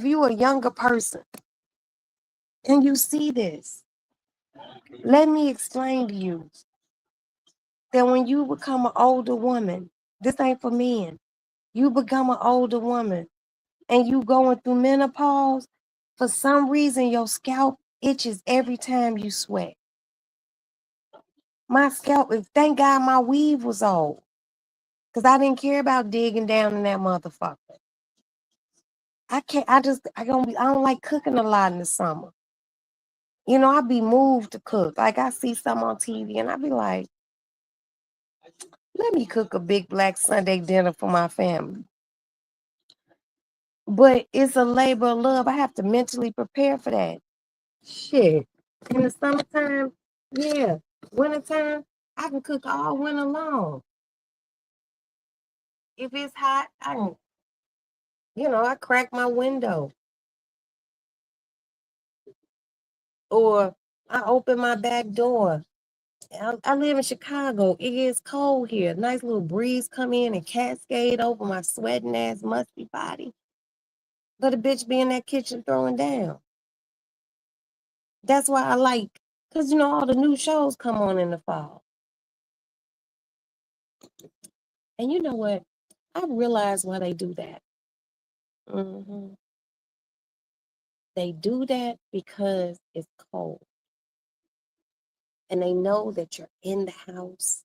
you a younger person and you see this, let me explain to you that when you become an older woman, this ain't for men. You become an older woman and you going through menopause, for some reason your scalp itches every time you sweat. My scalp, thank God my weave was old. Cause I didn't care about digging down in that motherfucker. I can't, I don't like cooking a lot in the summer. You know, I be moved to cook. Like I see some on TV and I be like, let me cook a big black Sunday dinner for my family. But it's a labor of love. I have to mentally prepare for that. Shit. In the summertime, yeah. Wintertime, I can cook all winter long. If it's hot, I crack my window or I open my back door. I live in Chicago. It gets cold here. Nice little breeze come in and cascade over my sweating ass, musty body. But a bitch be in that kitchen throwing down. That's why I like, because all the new shows come on in the fall. And you know what? I realize why they do that. hmm They do that because it's cold. And they know that you're in the house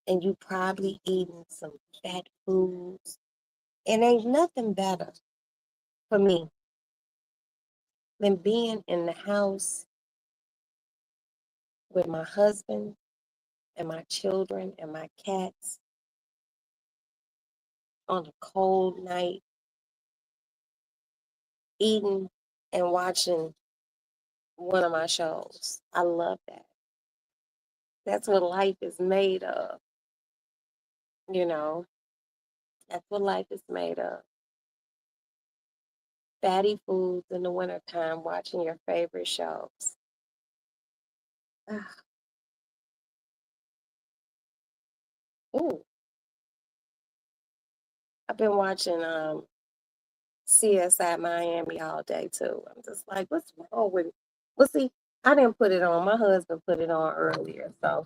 and you probably eating some fat foods. And ain't nothing better for me than being in the house with my husband and my children and my cats on a cold night, eating and watching one of my shows. I love that. That's what life is made of, you know. That's what life is made of. Fatty foods in the wintertime, watching your favorite shows. Ooh, I've been watching CSI Miami all day too. I'm just like, what's wrong with it? Well, see, I didn't put it on. My husband put it on earlier, so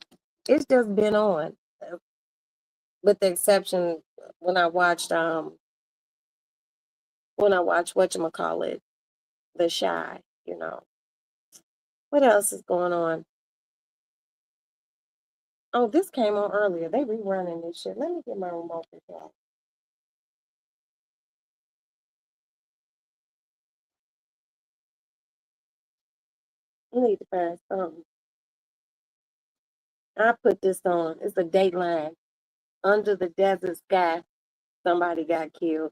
it's just been on. With the exception when I watched whatchamacallit, The Chi. What else is going on? Oh, this came on earlier. They rerunning this shit. Let me get my remote control. I need to find something. I put this on. It's a Dateline. Under the desert sky, somebody got killed.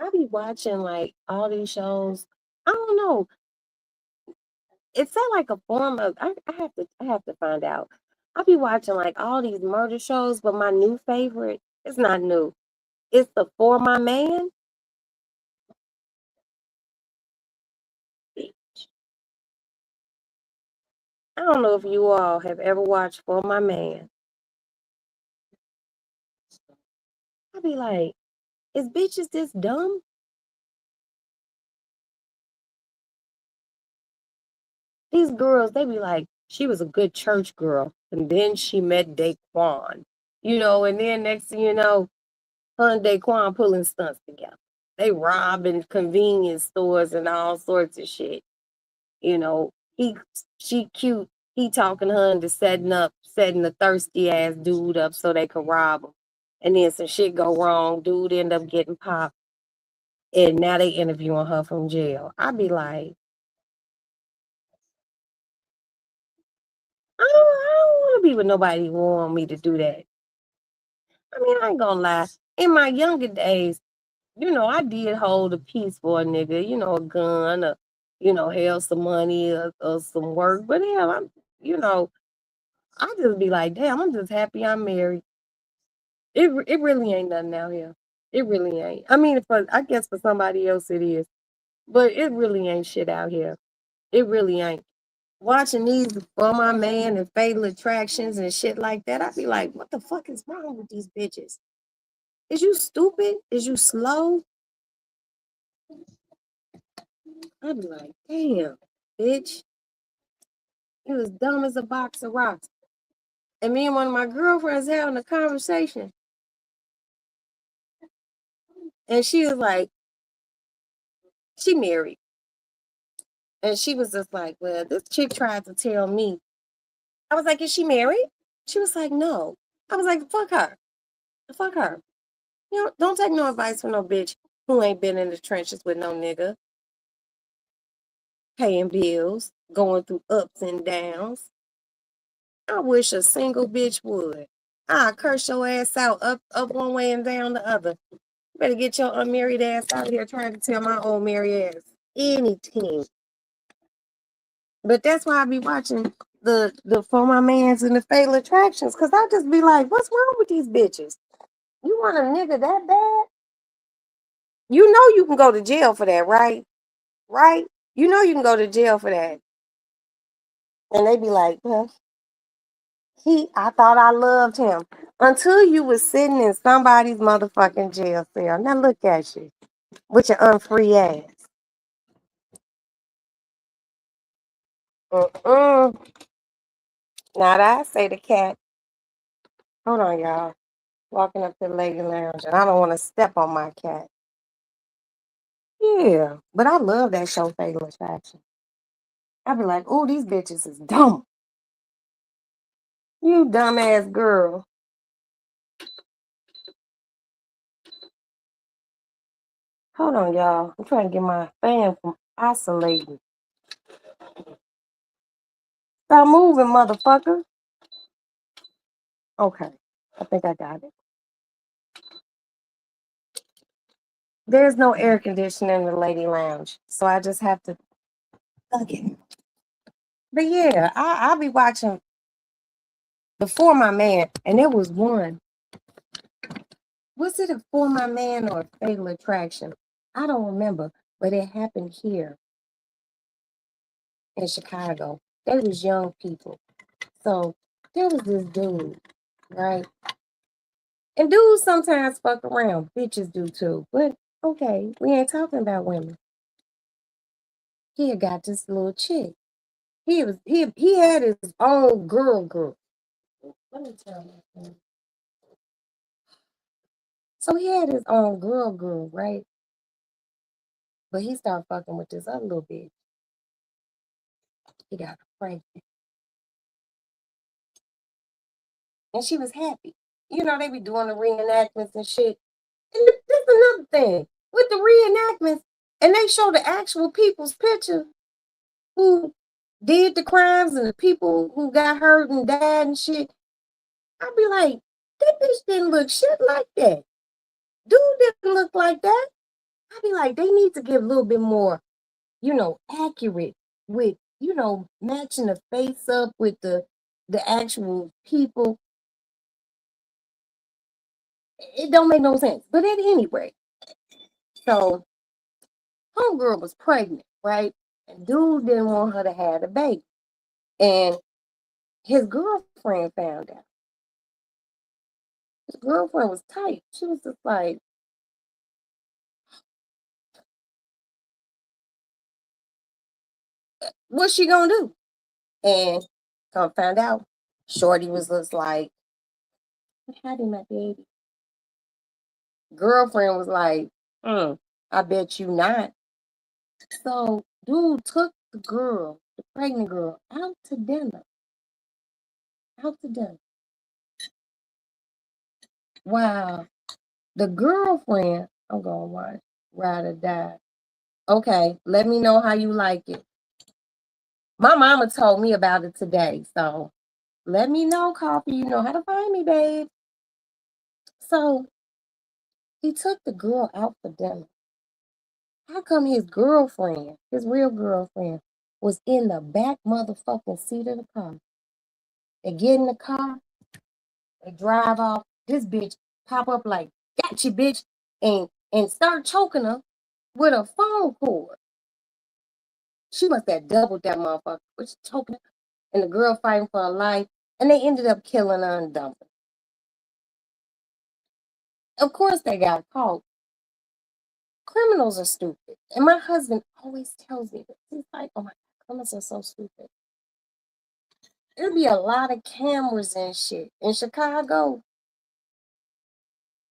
I be watching like all these shows. I don't know. It's that like a form of I have to find out. I be watching like all these murder shows, but my new favorite, it's not new. It's the For My Man. I don't know if you all have ever watched For My Man. I be like, is bitches this dumb? These girls, they be like, she was a good church girl, and then she met Daquan, and then next thing you know, her and Daquan pulling stunts together. They robbing convenience stores and all sorts of shit. You know, she cute. He talking her into setting the thirsty ass dude up so they could rob him. And then some shit go wrong. Dude end up getting popped. And now they interviewing her from jail. I be like, I don't want to be with nobody who want me to do that. I mean, I ain't gonna lie. In my younger days, I did hold a piece for a nigga, a gun, or, hell, some money or some work. But hell, you know, I just be like, damn, I'm just happy I'm married. It really ain't nothing out here. It really ain't. I mean, I guess for somebody else it is, but it really ain't shit out here. It really ain't. Watching these For My Man and Fatal Attractions and shit like that, I be like, what the fuck is wrong with these bitches? Is you stupid? Is you slow? I be like, damn, bitch, you as dumb as a box of rocks. And me and one of my girlfriends having a conversation, and she was like, she married. And she was just like, well, this chick tried to tell me. I was like, is she married? She was like, no. I was like, fuck her. Fuck her. Don't take no advice from no bitch who ain't been in the trenches with no nigga, paying bills, going through ups and downs. I wish a single bitch would. I curse your ass out up one way and down the other. You better get your unmarried ass out of here trying to tell my old married ass anything. But that's why I be watching the For My Mans and the Fatal Attractions, because I just be like, what's wrong with these bitches? You want a nigga that bad? You know you can go to jail for that, right? Right? You know you can go to jail for that. And they be like, well, I thought I loved him. Until you was sitting in somebody's motherfucking jail cell. Now look at you with your unfree ass. Mm-mm. Now that I say the cat. Hold on, y'all. Walking up to the lady lounge, and I don't want to step on my cat. Yeah, but I love that show, Fatal Attraction. I be like, oh, these bitches is dumb. You dumbass girl. Hold on, y'all. I'm trying to get my fan from oscillating. Stop moving, motherfucker. Okay, I think I got it. There's no air conditioning in the lady lounge, so I just have to plug it. But yeah, I be watching Before My Man, and there was one. Was it a For My Man or a Fatal Attraction? I don't remember, but it happened here in Chicago. They was young people. So there was this dude, right? And dudes sometimes fuck around. Bitches do too. But okay, we ain't talking about women. He had got this little chick. He had his own girl group. Let me tell you. So he had his own girl group, right? But he started fucking with this other little bitch. He got her pregnant. And she was happy. They be doing the reenactments and shit. And this another thing with the reenactments, and they show the actual people's picture who did the crimes and the people who got hurt and died and shit. I'd be like, that bitch didn't look shit like that. Dude didn't look like that. I'd be like, they need to give a little bit more, accurate with, matching the face up with the actual people. It don't make no sense. But at any rate, so homegirl was pregnant, right? And dude didn't want her to have the baby. And his girlfriend found out. His girlfriend was tight. She was just like, what's she gonna do? And come find out, Shorty was just like, what happened, my baby? Girlfriend was like, I bet you not. So dude took the girl, the pregnant girl, out to dinner. Out to dinner. Wow. The girlfriend, I'm gonna watch Ride or Die. Okay, let me know how you like it. My mama told me about it today, so let me know, Coffee. You know how to find me, babe. So he took the girl out for dinner. How come his girlfriend, his real girlfriend, was in the back motherfucking seat of the car? They get in the car, they drive off. This bitch pop up like, gotcha, bitch, and start choking her with a phone cord. She must have doubled that motherfucker, which choking her, and the girl fighting for her life, and they ended up killing her and dumping. Of course, they got caught. Criminals are stupid, and my husband always tells me this. He's like, "Oh my God, criminals are so stupid." There'd be a lot of cameras and shit in Chicago.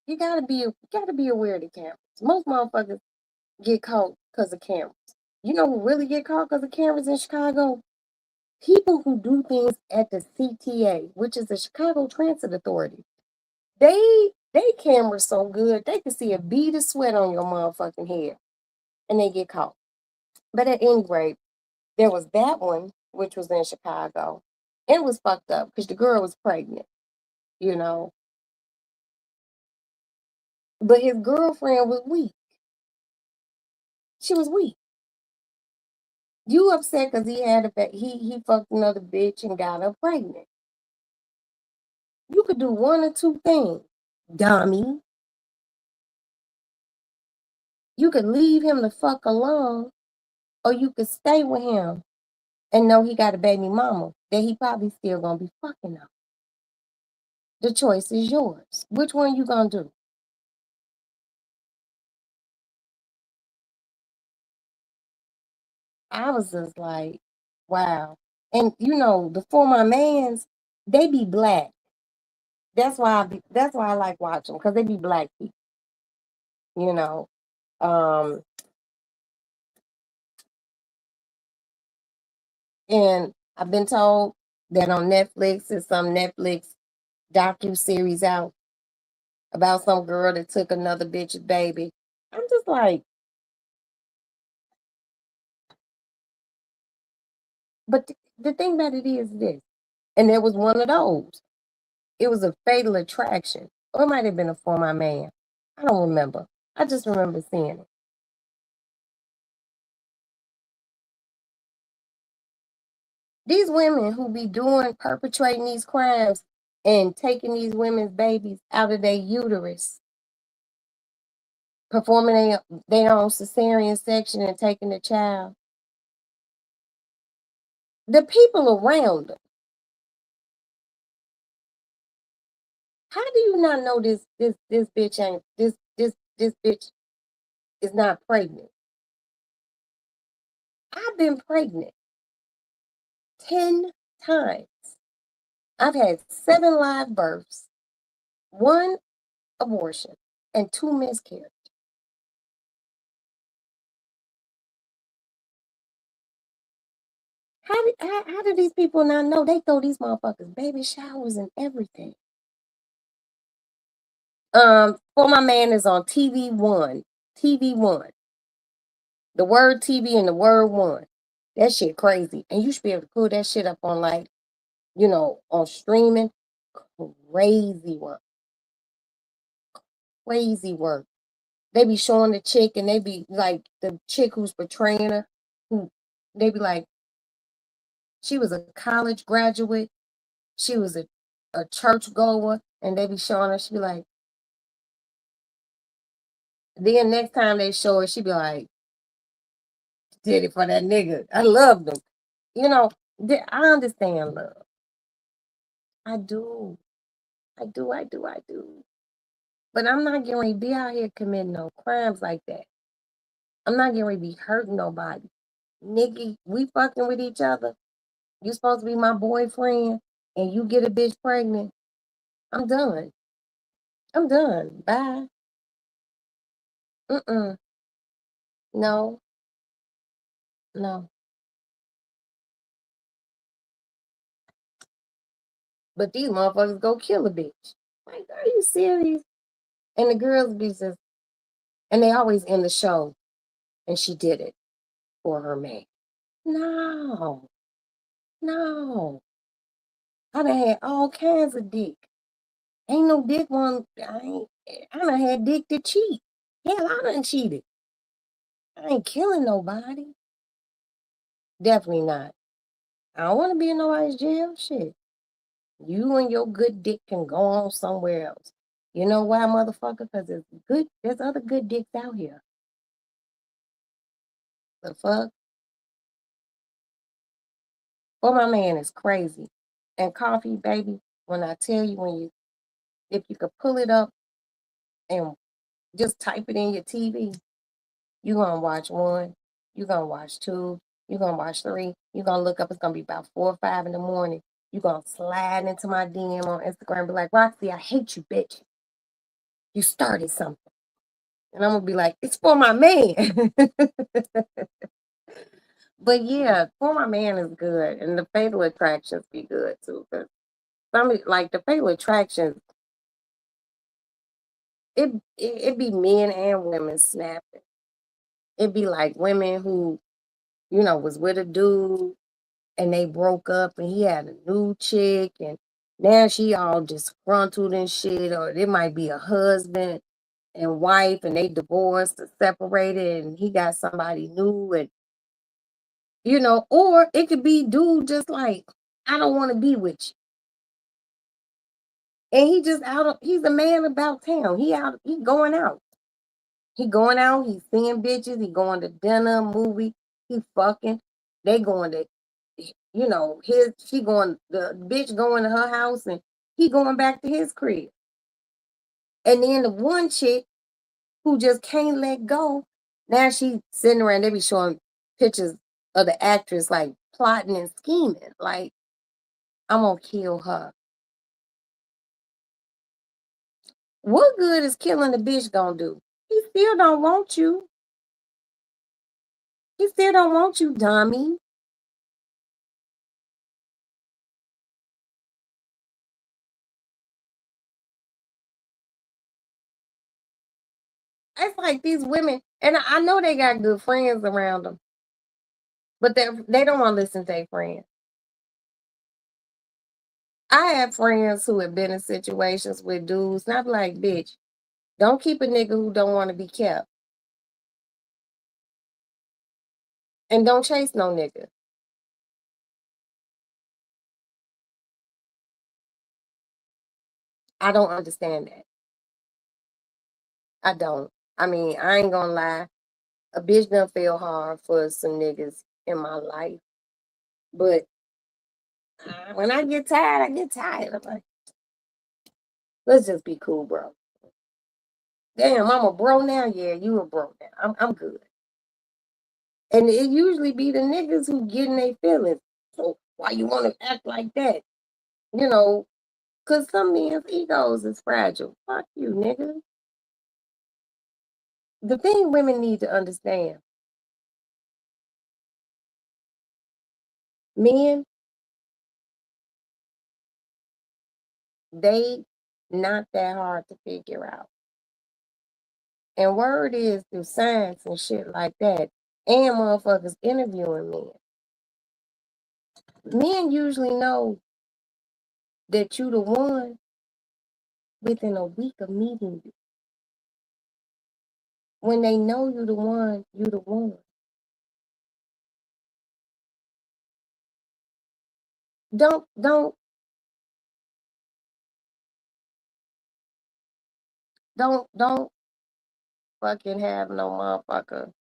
You gotta be aware of the cameras. Most motherfuckers get caught because of cameras. You know who really get caught because of cameras in Chicago? People who do things at the CTA, which is the Chicago Transit Authority. They cameras so good they can see a bead of sweat on your motherfucking head, and they get caught. But at any rate, there was that one, which was in Chicago. It was fucked up because the girl was pregnant, you know. But his girlfriend was weak. She was weak. You upset because he had he fucked another bitch and got her pregnant. You could do one or two things, dummy. You could leave him the fuck alone, or you could stay with him and know he got a baby mama that he probably still gonna be fucking up. The choice is yours. Which one you gonna do? I was just like, wow. And the For My Mans, they be black. That's why I like watching because they be black people, you know. Um, and I've been told that on Netflix is some Netflix docu-series out about some girl that took another bitch's baby. I'm just like, but the thing about it is this, and there was one of those. It was a Fatal Attraction, or it might have been a For My Man. I don't remember. I just remember seeing it. These women who be perpetrating these crimes and taking these women's babies out of their uterus, performing their own cesarean section and taking the child. The people around them. How do you not know this bitch ain't this bitch is not pregnant? I've been pregnant 10 times. I've had 7 live births, 1 abortion, and 2 miscarriages. How do these people not know? They throw these motherfuckers baby showers and everything. For My Man is on TV One. TV One. The word TV and the word one. That shit crazy. And you should be able to pull that shit up on on streaming. Crazy one. crazy work. They be showing the chick and they be like the chick who's portraying her, who they be like, she was a college graduate, she was a church goer, and they be showing her, she be like, then next time they show her, she be like, did it for that nigga. I loved him. You know, I understand love. I do. I do. But I'm not getting ready to be out here committing no crimes like that. I'm not getting ready to be hurting nobody. Nigga, we fucking with each other. You supposed to be my boyfriend and you get a bitch pregnant. I'm done. I'm done. Bye. Mm-mm. No, no. But these motherfuckers go kill a bitch. Like, are you serious? And the girls be just, and they always end the show, and she did it for her man. No, no. I done had all kinds of dick. Ain't no dick one. I done had dick to cheat. Hell, I done cheated. I ain't killing nobody. Definitely not. I don't want to be in nobody's jail. Shit. You and your good dick can go on somewhere else. You know why, motherfucker? Because there's other good dicks out here. The fuck? For my man is crazy. And coffee, baby, when I tell you, if you could pull it up and just type it in your TV, you're gonna watch one, you're gonna watch two, you're gonna watch three, you're gonna look up, it's gonna be about 4 or 5 in the morning. You're gonna slide into my DM on Instagram and be like, Roxy, I hate you, bitch. You started something. And I'm gonna be like, it's for my man. But yeah, for my man is good. And the fatal attractions be good too. Cause some like the fatal attractions, it be men and women snapping. It be like women who, was with a dude and they broke up and he had a new chick and now she all disgruntled and shit, or it might be a husband and wife and they divorced or separated and he got somebody new, and or it could be dude just like, I don't want to be with you. And he just he's a man about town. He going out. He going out, he seeing bitches, he going to dinner, movie, he fucking, they going to, the bitch going to her house and he going back to his crib. And then the one chick who just can't let go, now she sitting around, they be showing pictures of the actress like plotting and scheming. Like, I'm gonna kill her. What good is killing the bitch gonna do? He still don't want you. He still don't want you, dummy. It's like these women, and I know they got good friends around them, but they don't want to listen to their friends. I have friends who have been in situations with dudes, and I'm like, bitch, don't keep a nigga who don't want to be kept. And don't chase no nigga. I don't understand that. I don't. I mean, I ain't gonna lie. A bitch done feel hard for some niggas in my life. But when I get tired, I get tired. I'm like, let's just be cool, bro. Damn, I'm a bro now. Yeah, you a bro now. I'm good. And it usually be the niggas who get in their feelings. So why you want to act like that? You know, because some men's egos is fragile. Fuck you, nigga. The thing women need to understand, men, they not that hard to figure out. And word is through science and shit like that, and motherfuckers interviewing men. Men usually know that you the one within a week of meeting you. When they know you the one, you the one. Don't don't fucking have no motherfucker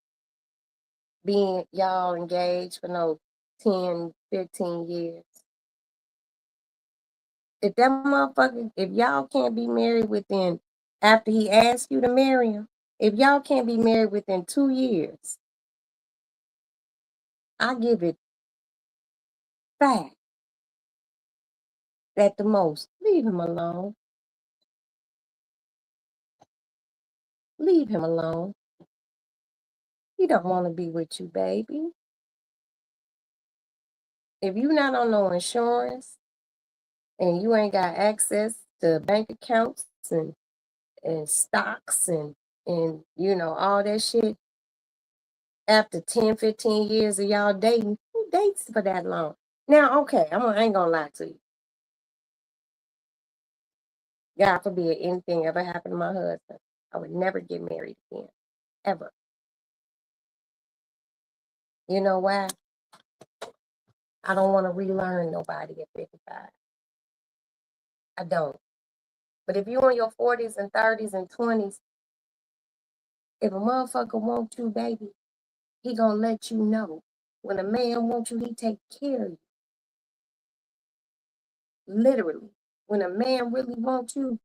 being y'all engaged for no 10, 15 years. If that motherfucker, if y'all can't be married within, after he asks you to marry him, if y'all can't be married within 2 years, I give it fact at the most. Leave him alone. Leave him alone. He don't want to be with you, baby. If you not on no insurance and you ain't got access to bank accounts and stocks and you know all that shit, after 10, 15 years of y'all dating, who dates for that long? Now, okay, I ain't gonna lie to you. God forbid anything ever happened to my husband. I would never get married again. Ever. You know why? I don't want to relearn nobody at 55. I don't. But if you're in your 40s and 30s and 20s, if a motherfucker wants you, baby, he gonna let you know. When a man wants you, he take care of you. Literally. When a man really wants you,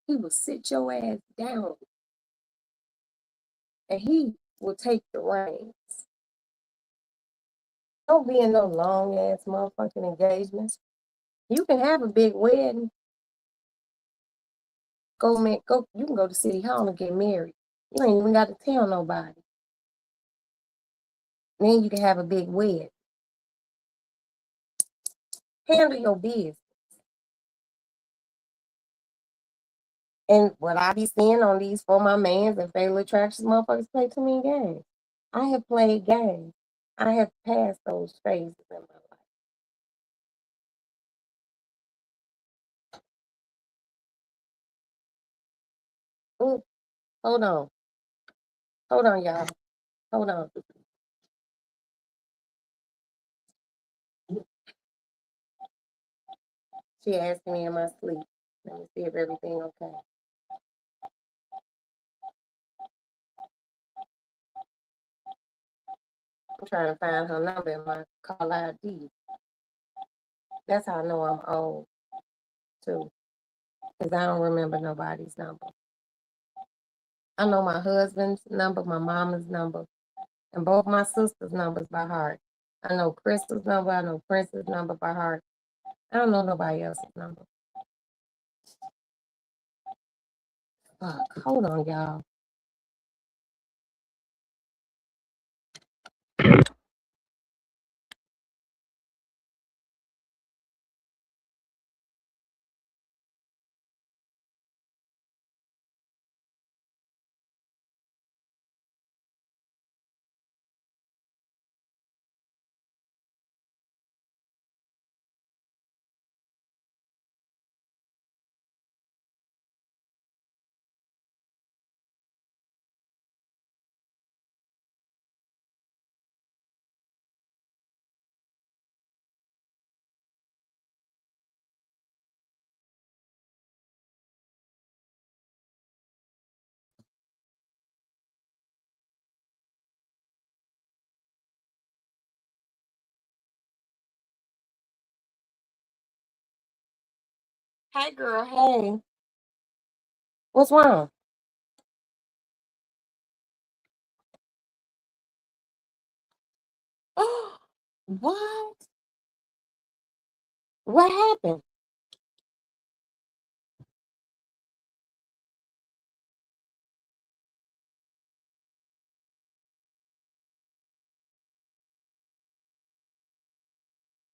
he will sit your ass down and he will take the reins. Don't be in no long ass motherfucking engagements. You can have a big wedding. Go. You can go to City Hall and get married. You ain't even got to tell nobody. Then you can have a big wedding. Handle your business. And what I be seeing on these For My Mans and Fatal Attractions, motherfuckers play too many games. I have played games. I have passed those phases in my life. Ooh, hold on. Hold on, y'all. Hold on. She asked me in my sleep. Let me see if everything okay. I'm trying to find her number in my call ID. That's how I know I'm old, too. Because I don't remember nobody's number. I know my husband's number, my mama's number, and both my sister's numbers by heart. I know Crystal's number, I know Prince's number by heart. I don't know nobody else's number. Fuck, hold on, y'all. Hey, girl, hey. What's wrong? What? What happened?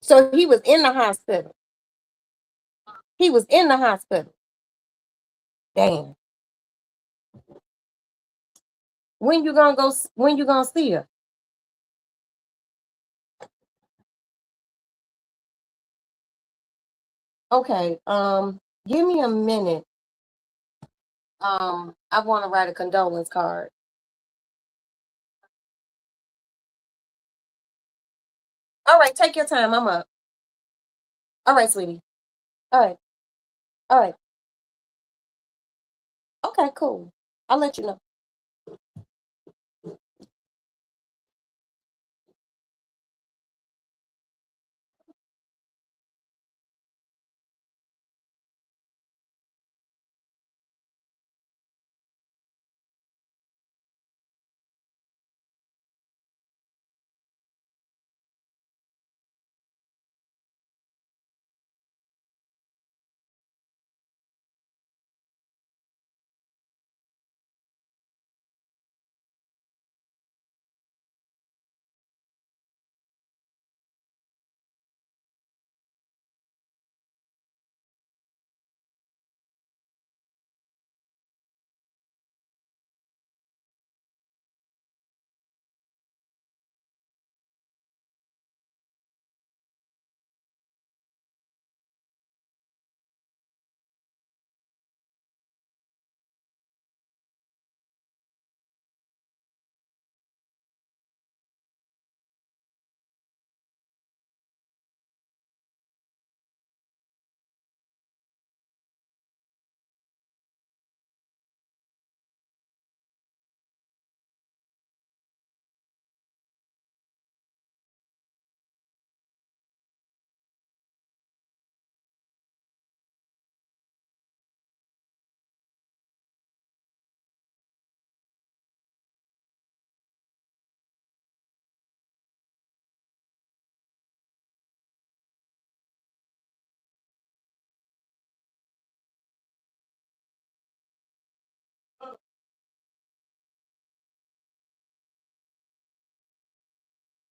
So he was in the hospital. He was in the hospital. Damn. When you gonna go? When you gonna see her? Okay. Give me a minute. I want to write a condolence card. All right, take your time. I'm up. All right, sweetie. All right. All right. Okay, cool. I'll let you know.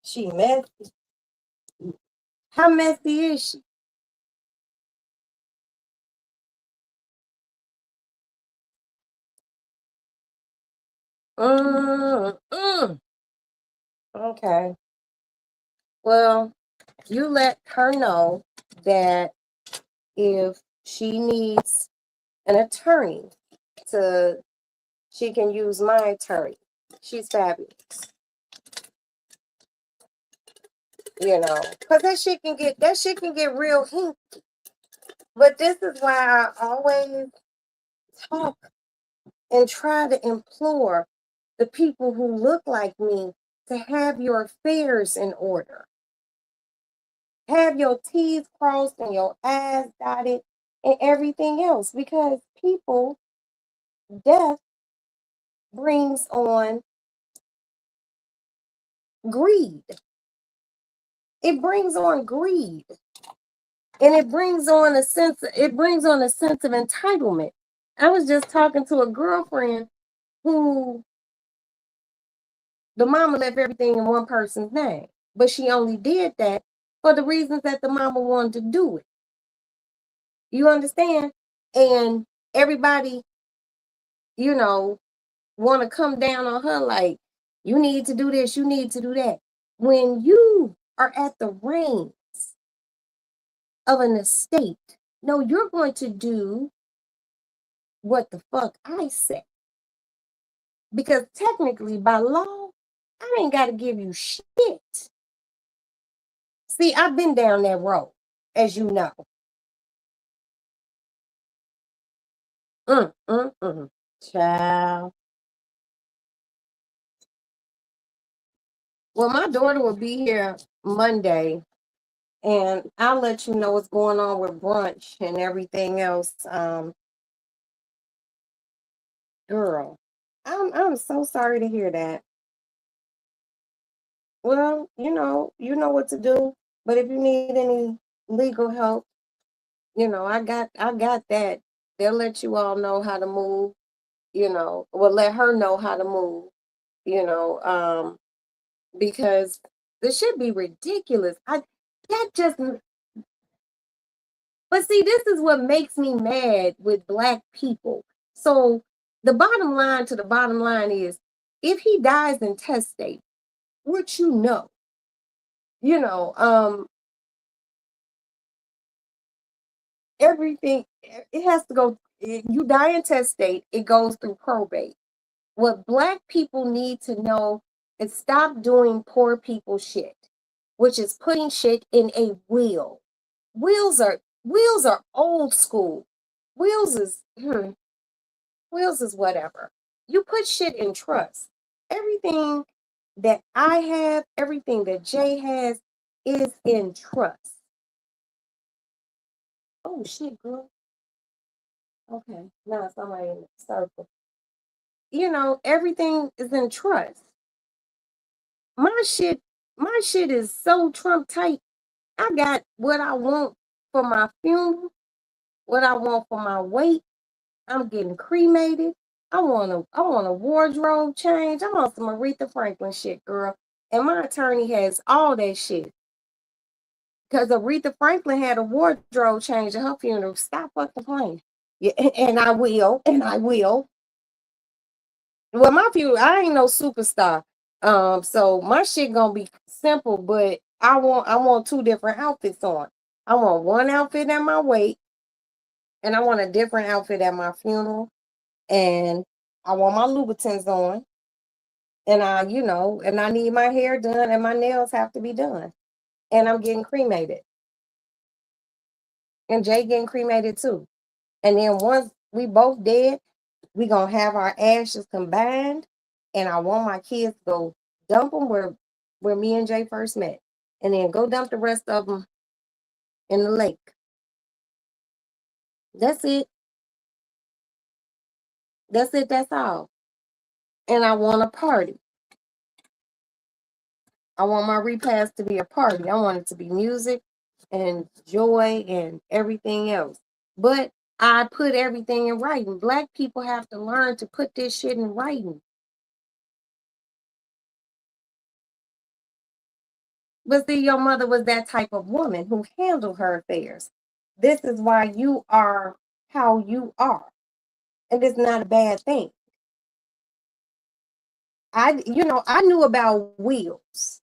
She messy. How messy is she? Mm. Okay. Well, you let her know that if she needs an attorney to, she can use my attorney. She's fabulous. Because that shit can get real heat. But this is why I always talk and try to implore the people who look like me to have your affairs in order. Have your T's crossed and your I's dotted and everything else, because death brings on greed. It brings on greed. And it brings on a sense of entitlement. I was just talking to a girlfriend who the mama left everything in one person's name, but she only did that for the reasons that the mama wanted to do it. You understand? And everybody, you know, want to come down on her like, you need to do this, you need to do that. When you are at the reins of an estate, no, you're going to do what the fuck I say. Because technically, by law, I ain't got to give you shit. See, I've been down that road, as you know. Mm, mm, mm. Child. Well, my daughter will be here Monday, and I'll let you know what's going on with brunch and everything else. Girl, I'm so sorry to hear that. Well, you know what to do. But if you need any legal help, I got that. They'll let you all know how to move. Well, let her know how to move. You know, because this should be ridiculous. That just But see, this is what makes me mad with black people. So the bottom line is, if he dies intestate, which you know, everything it has to go. You die intestate, it goes through probate. What black people need to know is stop doing poor people shit. which is putting shit in a wheel. Wheels are old school. Wheels is wheels is whatever. You put shit in trust. Everything that I have, everything that Jay has is in trust. Oh shit, girl. Okay. Now somebody in the circle. Everything is in trust. My shit, my shit is so Trump tight. I got what I want for my funeral, what I want for my wake. I'm getting cremated. I want a wardrobe change. I want some Aretha Franklin shit, girl. And my attorney has all that shit. Because Aretha Franklin had a wardrobe change at her funeral. Stop fucking playing. Yeah, and I will. And I will. Well, my funeral, I ain't no superstar. So my shit gonna be simple, but I want two different outfits on. I want one outfit at my wake, and I want a different outfit at my funeral. And I want my Louboutins on, and I need my hair done, and my nails have to be done. And I'm getting cremated, and Jay getting cremated too. And then once we both dead, we gonna have our ashes combined, and I want my kids to go dump them where me and Jay first met, and then go dump the rest of them in the lake. That's it. That's it. That's all. And I want a party. I want my repast to be a party. I want it to be music and joy and everything else. But I put everything in writing. Black people have to learn to put this shit in writing. But see, your mother was that type of woman who handled her affairs. This is why you are how you are. And it's not a bad thing. I knew about wheels.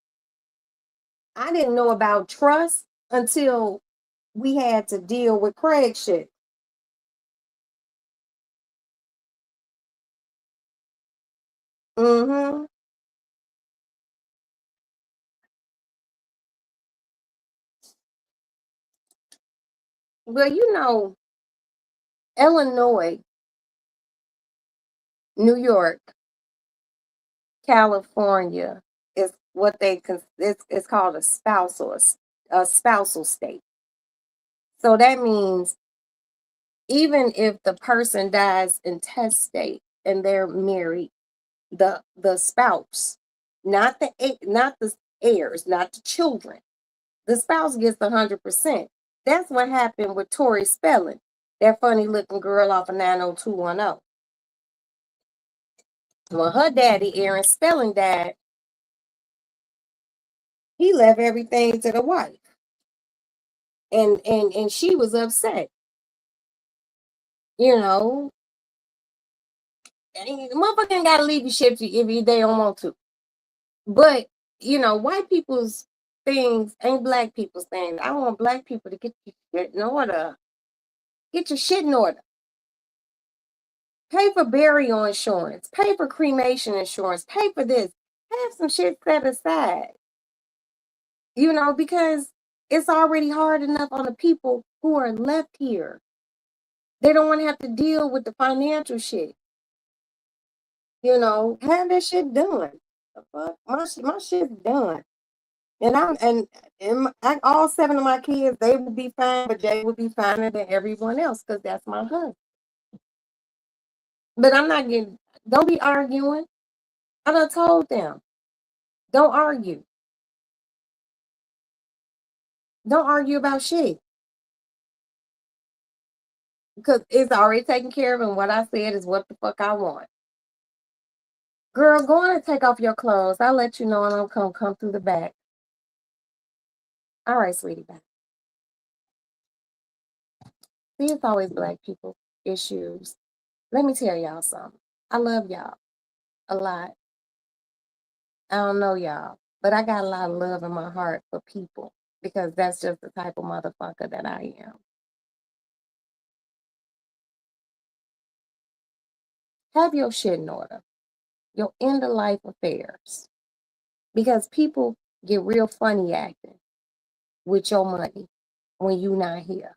I didn't know about trust until we had to deal with Craig shit. Mm-hmm. Well, Illinois, New York, California is what it's called a spousal state. So that means even if the person dies intestate and they're married, the spouse, not the heirs, not the children, the spouse gets 100%. That's what happened with Tori Spelling, that funny looking girl off of 90210. When her daddy, Aaron Spelling, died, he left everything to the wife. And she was upset. You know, and the motherfucker ain't gotta leave your shit if they don't want to. But white people's things ain't black people's things. I want black people to get your shit in order. Get your shit in order. Pay for burial insurance. Pay for cremation insurance. Pay for this. Have some shit set aside. Because it's already hard enough on the people who are left here. They don't want to have to deal with the financial shit. Have that shit done. The fuck? My shit's done. And all seven of my kids, they would be fine, but Jay would be finer than everyone else because that's my husband. But I'm not getting, don't be arguing. I done told them, don't argue. Don't argue about shit because it's already taken care of, and what I said is what the fuck I want. Girl, go on and take off your clothes. I'll let you know, and I'll come through the back. All right, sweetie, bye. See, it's always black people issues. Let me tell y'all something. I love y'all a lot. I don't know y'all, but I got a lot of love in my heart for people because that's just the type of motherfucker that I am. Have your shit in order, your end of life affairs, because people get real funny acting with your money when you're not here.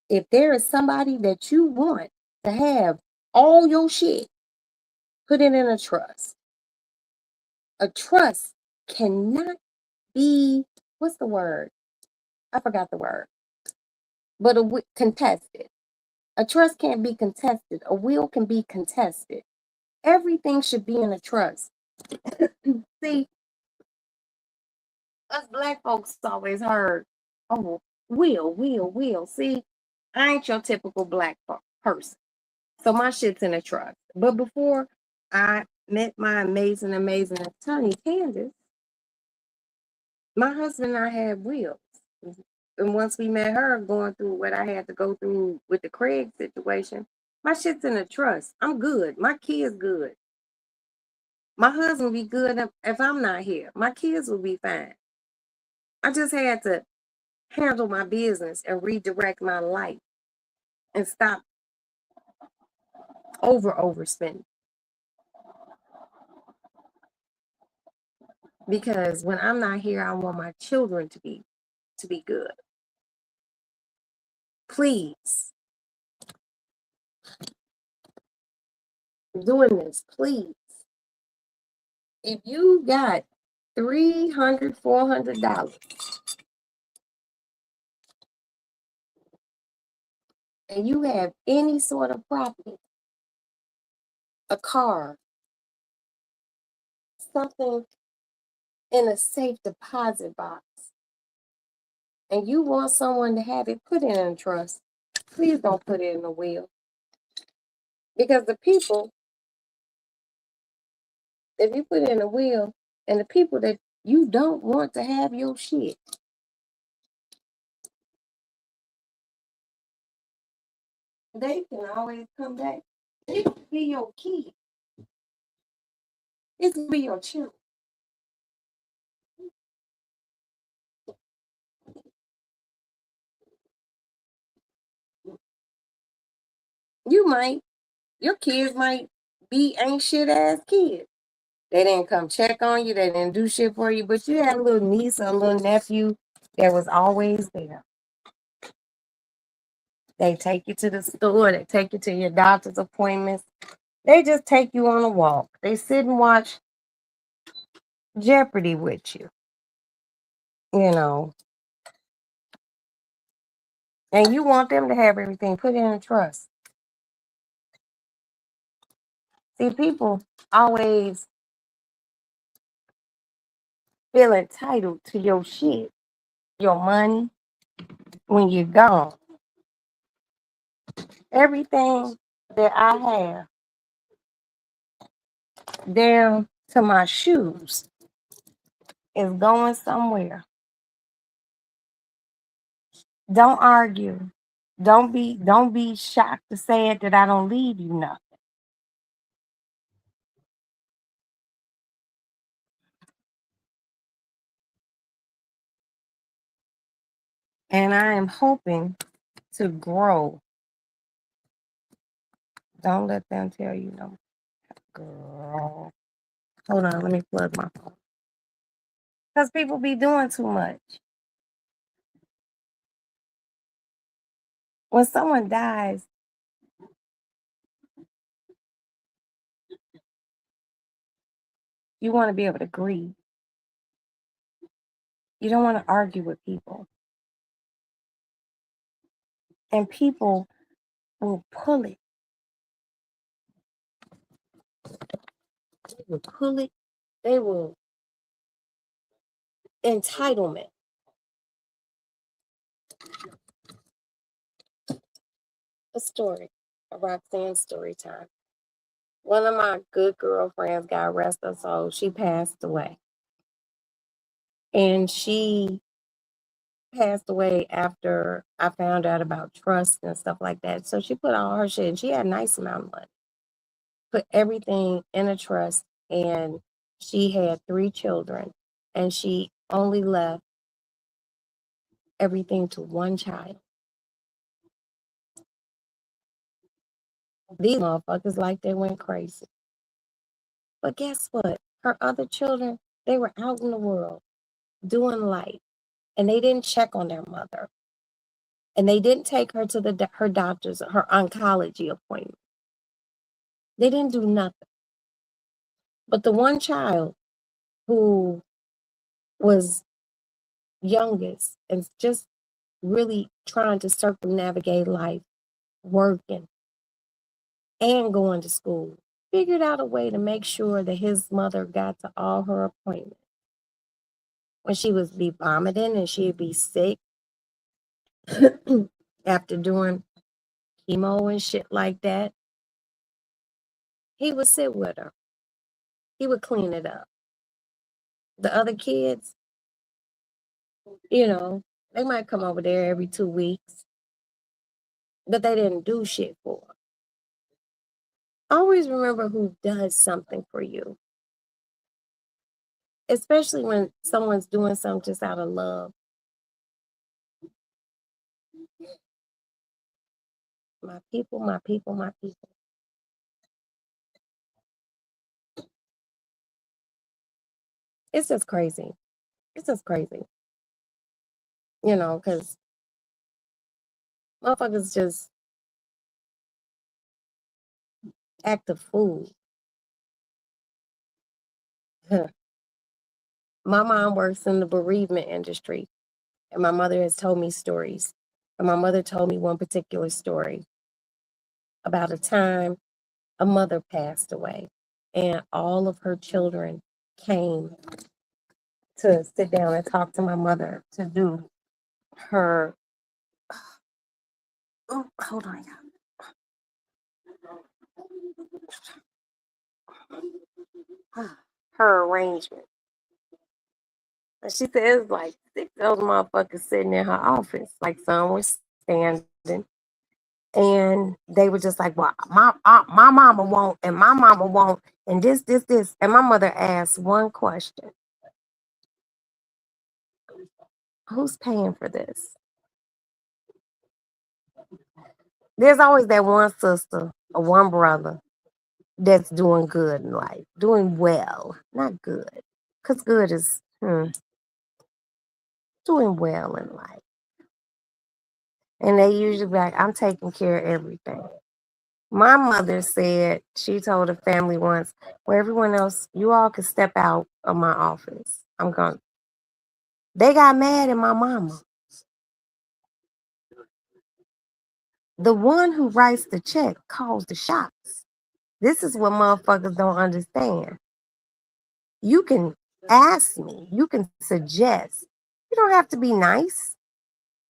If there is somebody that you want to have all your shit, put it in a trust. A trust cannot be, what's the word? I forgot the word. But contested. A trust can't be contested. A will can be contested. Everything should be in a trust. See, us black folks always heard, oh, will. See, I ain't your typical black person. So my shit's in a trust. But before I met my amazing attorney, Candace, my husband and I had wills. And once we met her, going through what I had to go through with the Craig situation, my shit's in a trust. I'm good. My kids good. My husband will be good if I'm not here. My kids will be fine. I just had to handle my business and redirect my life and stop overspending. Because when I'm not here, I want my children to be good. Please. I'm doing this, please. If you got $300, $400 and you have any sort of property, a car, something in a safe deposit box, and you want someone to have it, put it in a trust. Please don't put it in a will. Because the people, if you put it in a will, and the people that you don't want to have your shit, they can always come back. It could be your kid. It could be your children. Your kids might be ain't shit ass kids. They didn't come check on you. They didn't do shit for you, but you had a little niece or a little nephew that was always there. They take you to the store. They take you to your doctor's appointments. They just take you on a walk. They sit and watch Jeopardy with you, you know. And you want them to have everything put in a trust. See, people always feel entitled to your shit, your money, when you're gone. Everything that I have, down to my shoes, is going somewhere. Don't argue. Don't be shocked or sad that I don't leave you nothing. And I am hoping to grow. Don't let them tell you no. Girl. Hold on, let me plug my phone. Because people be doing too much. When someone dies, you want to be able to grieve. You don't want to argue with people. And people will pull it. They will pull it. They will. Entitlement. A story. A Roxanne story time. One of my good girlfriends, God rest her soul, she passed away. And she passed away after I found out about trust and stuff like that. So she put all her shit, and she had a nice amount of money. Put everything in a trust, and she had 3 children, and she only left everything to one child. These motherfuckers like they went crazy. But guess what? Her other children, They were out in the world doing life, and they didn't check on their mother. And they didn't take her to her doctor's, her oncology appointment. They didn't do nothing. But the one child who was youngest and just really trying to circumnavigate life, working and going to school, figured out a way to make sure that his mother got to all her appointments. When she would be vomiting and she'd be sick after doing chemo and shit like that, he would sit with her. He would clean it up. The other kids, they might come over there every 2 weeks, but they didn't do shit for her. Always remember who does something for you, especially when someone's doing something just out of love. My people, my people, my people. It's just crazy. It's just crazy. Because motherfuckers just act a fool. My mom works in the bereavement industry, and my mother has told me stories. And my mother told me one particular story about a time a mother passed away, and all of her children came to sit down and talk to my mother to do her. Oh, hold on, y'all. Her arrangement. And she said it was like 6 of those motherfuckers sitting in her office. Like some were standing, and they were just like, "Well, my mama won't, and my mama won't, and this." And my mother asked one question: "Who's paying for this?" There's always that one sister or one brother that's doing good in life, doing well, not good, because good is doing well in life. And they usually be like, I'm taking care of everything. My mother said she told her family once, well, everyone else, you all can step out of my office. I'm going. They got mad at my mama. The one who writes the check calls the shots. This is what motherfuckers don't understand. You can ask me, you can suggest. You don't have to be nice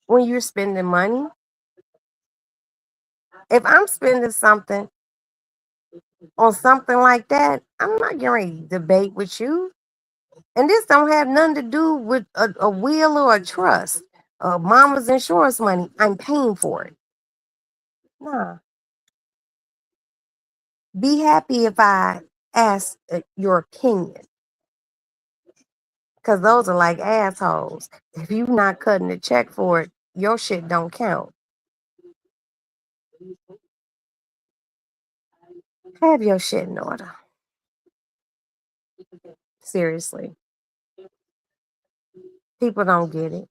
when you're spending money. If I'm spending something on something like that, I'm not getting ready to debate with you. And this don't have nothing to do with a will or a trust. Mama's insurance money, I'm paying for it. Nah. Be happy if I ask your opinion. Because those are like assholes. If you're not cutting the check for it, your shit don't count. Have your shit in order. Seriously. People don't get it.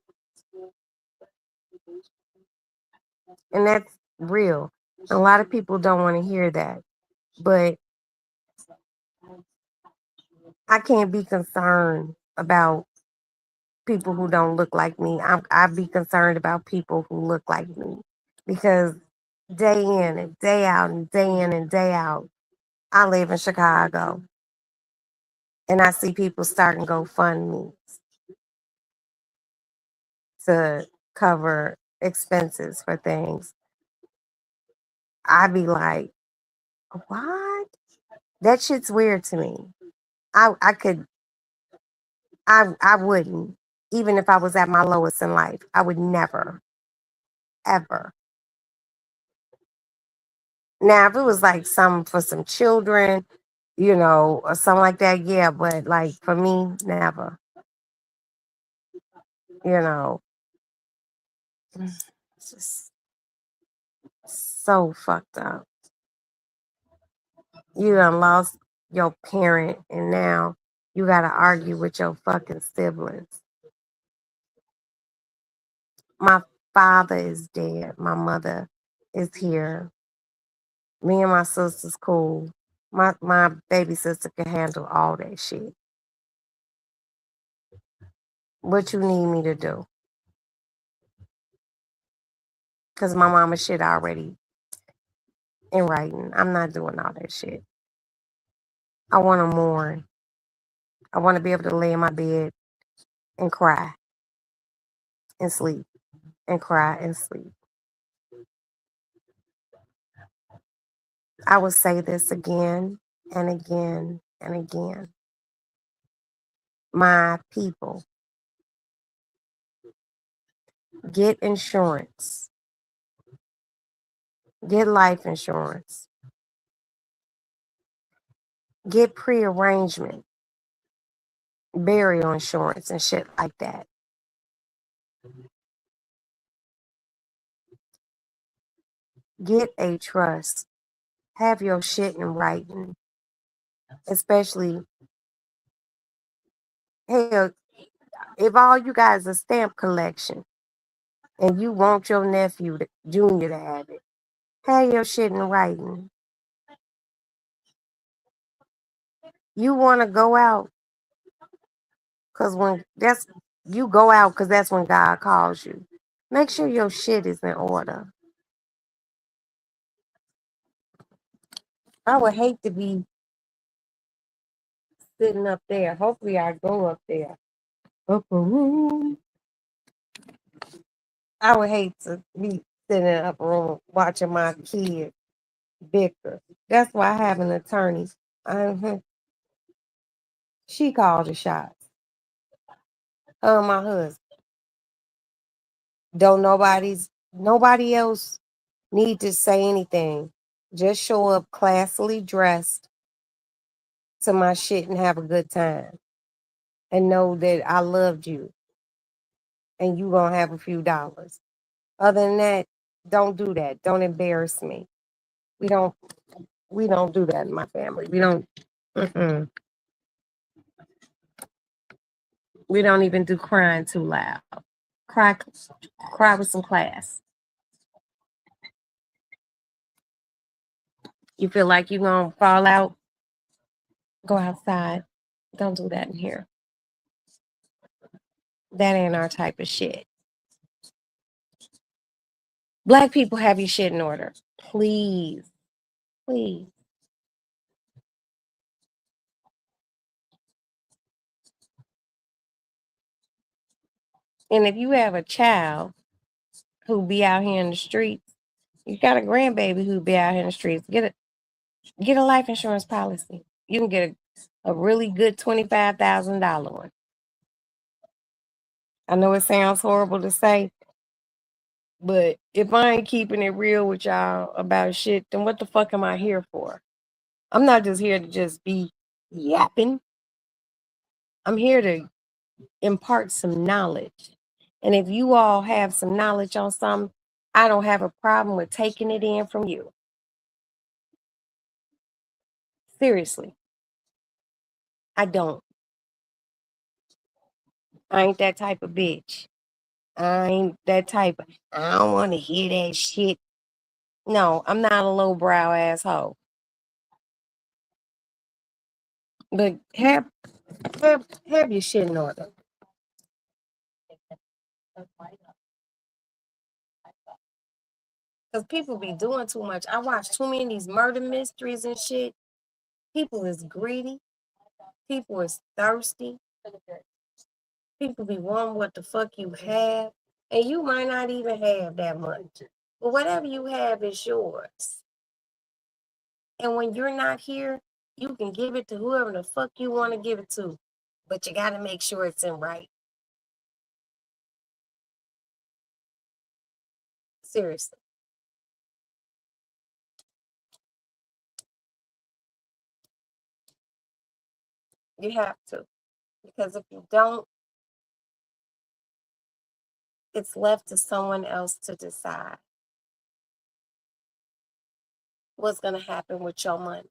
And that's real. A lot of people don't want to hear that. But I can't be concerned about people who don't look like me. I'd be concerned about people who look like me. Because day in and day out and day in and day out, I live in Chicago. And I see people starting GoFundMe to cover expenses for things. I'd be like, what? That shit's weird to me. I wouldn't, even if I was at my lowest in life. I would never, ever. Now, if it was like some for some children, or something like that, yeah, but like for me, never. It's just so fucked up. You done lost your parent, and now You gotta argue with your fucking siblings. My father is dead. My mother is here. Me and my sister's cool. My baby sister can handle all that shit. What you need me to do? Cause my mama shit already in writing. I'm not doing all that shit. I wanna mourn. I wanna be able to lay in my bed and cry and sleep and cry and sleep. I will say this again and again and again. My people, get insurance, get life insurance, get prearrangement, burial insurance, and shit like that. Get a trust. Have your shit in writing, especially, hell, if all you guys are stamp collection and you want your nephew, Junior, to have your shit in writing. You want to go out because you go out because that's when God calls you. Make sure your shit is in order. I would hate to be sitting up there. Hopefully, I go up there. Upper room. I would hate to be sitting in the upper room watching my kid bicker. That's why I have an attorney. Mhm. She called the shots. Her and my husband. Don't nobody else need to say anything. Just show up classily dressed to my shit and have a good time. And know that I loved you and you gonna have a few dollars. Other than that, don't do that. Don't embarrass me. We don't we don't do that in my family. Mm-mm. We don't even do crying too loud. Cry cry with some class. You feel like you're gonna fall out, go outside. Don't do that in here. That ain't our type of shit. Black people, have your shit in order. Please. Please. And if you have a child who be out here in the streets, you got a grandbaby who be out here in the streets, get a life insurance policy. You can get a really good $25,000 one. I know it sounds horrible to say, but if I ain't keeping it real with y'all about shit, then what the fuck am I here for? I'm not just here to just be yapping. I'm here to impart some knowledge. And if you all have some knowledge on something, I don't have a problem with taking it in from you. Seriously, I don't. I ain't that type of bitch. I ain't that type of, I don't want to hear that shit. No, I'm not a lowbrow asshole. But have your shit in order. Because people be doing too much. I watch too many of these murder mysteries and shit. People is greedy. People is thirsty. People be wanting what the fuck you have. And you might not even have that much. But whatever you have is yours. And when you're not here, you can give it to whoever the fuck you want to give it to. But you got to make sure it's in right. Seriously. You have to. Because if you don't, it's left to someone else to decide what's going to happen with your money,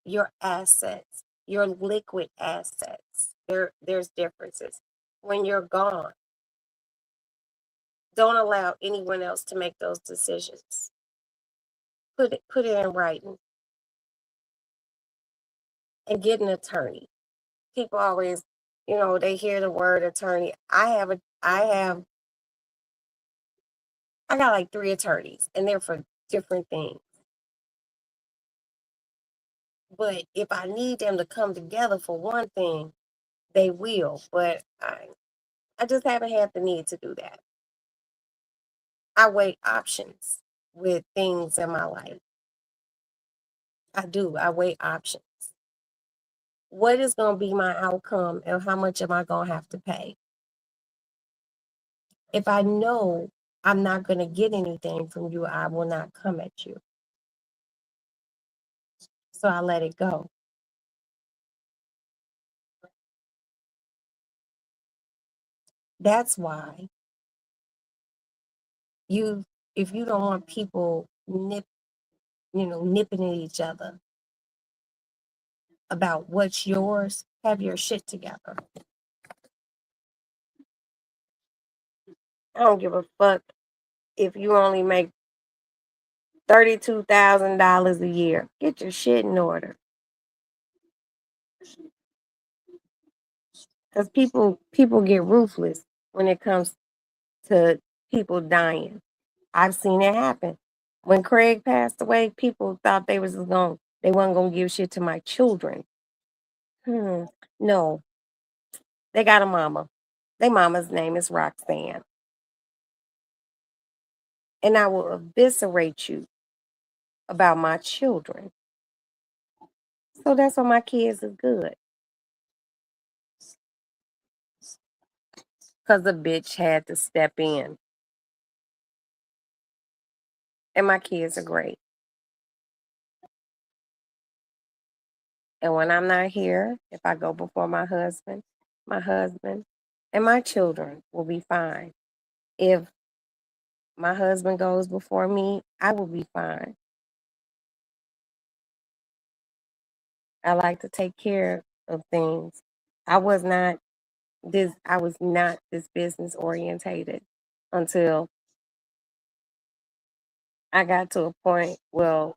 your assets, your liquid assets. There's differences. When you're gone, don't allow anyone else to make those decisions. Put it in writing and get an attorney. People always, they hear the word attorney. I got like 3 attorneys and they're for different things. But if I need them to come together for one thing, they will. But I just haven't had the need to do that. I weigh options with things in my life. I do. I weigh options. What is going to be my outcome and how much am I going to have to pay? If I know I'm not going to get anything from you, I will not come at you. So I let it go. That's why if you don't want people nipping at each other about what's yours, have your shit together. I don't give a fuck if you only make $32,000 a year. Get your shit in order. Because people get ruthless when it comes to people dying. I've seen it happen. When Craig passed away, people thought they wasn't gonna give shit to my children. No, they got a mama. Their mama's name is Roxanne. And I will eviscerate you about my children. So that's why my kids is good. Because the bitch had to step in. And my kids are great. And when I'm not here, if I go before my husband and my children will be fine. If my husband goes before me, I will be fine. I like to take care of things. I was not this business orientated until I got to a point, to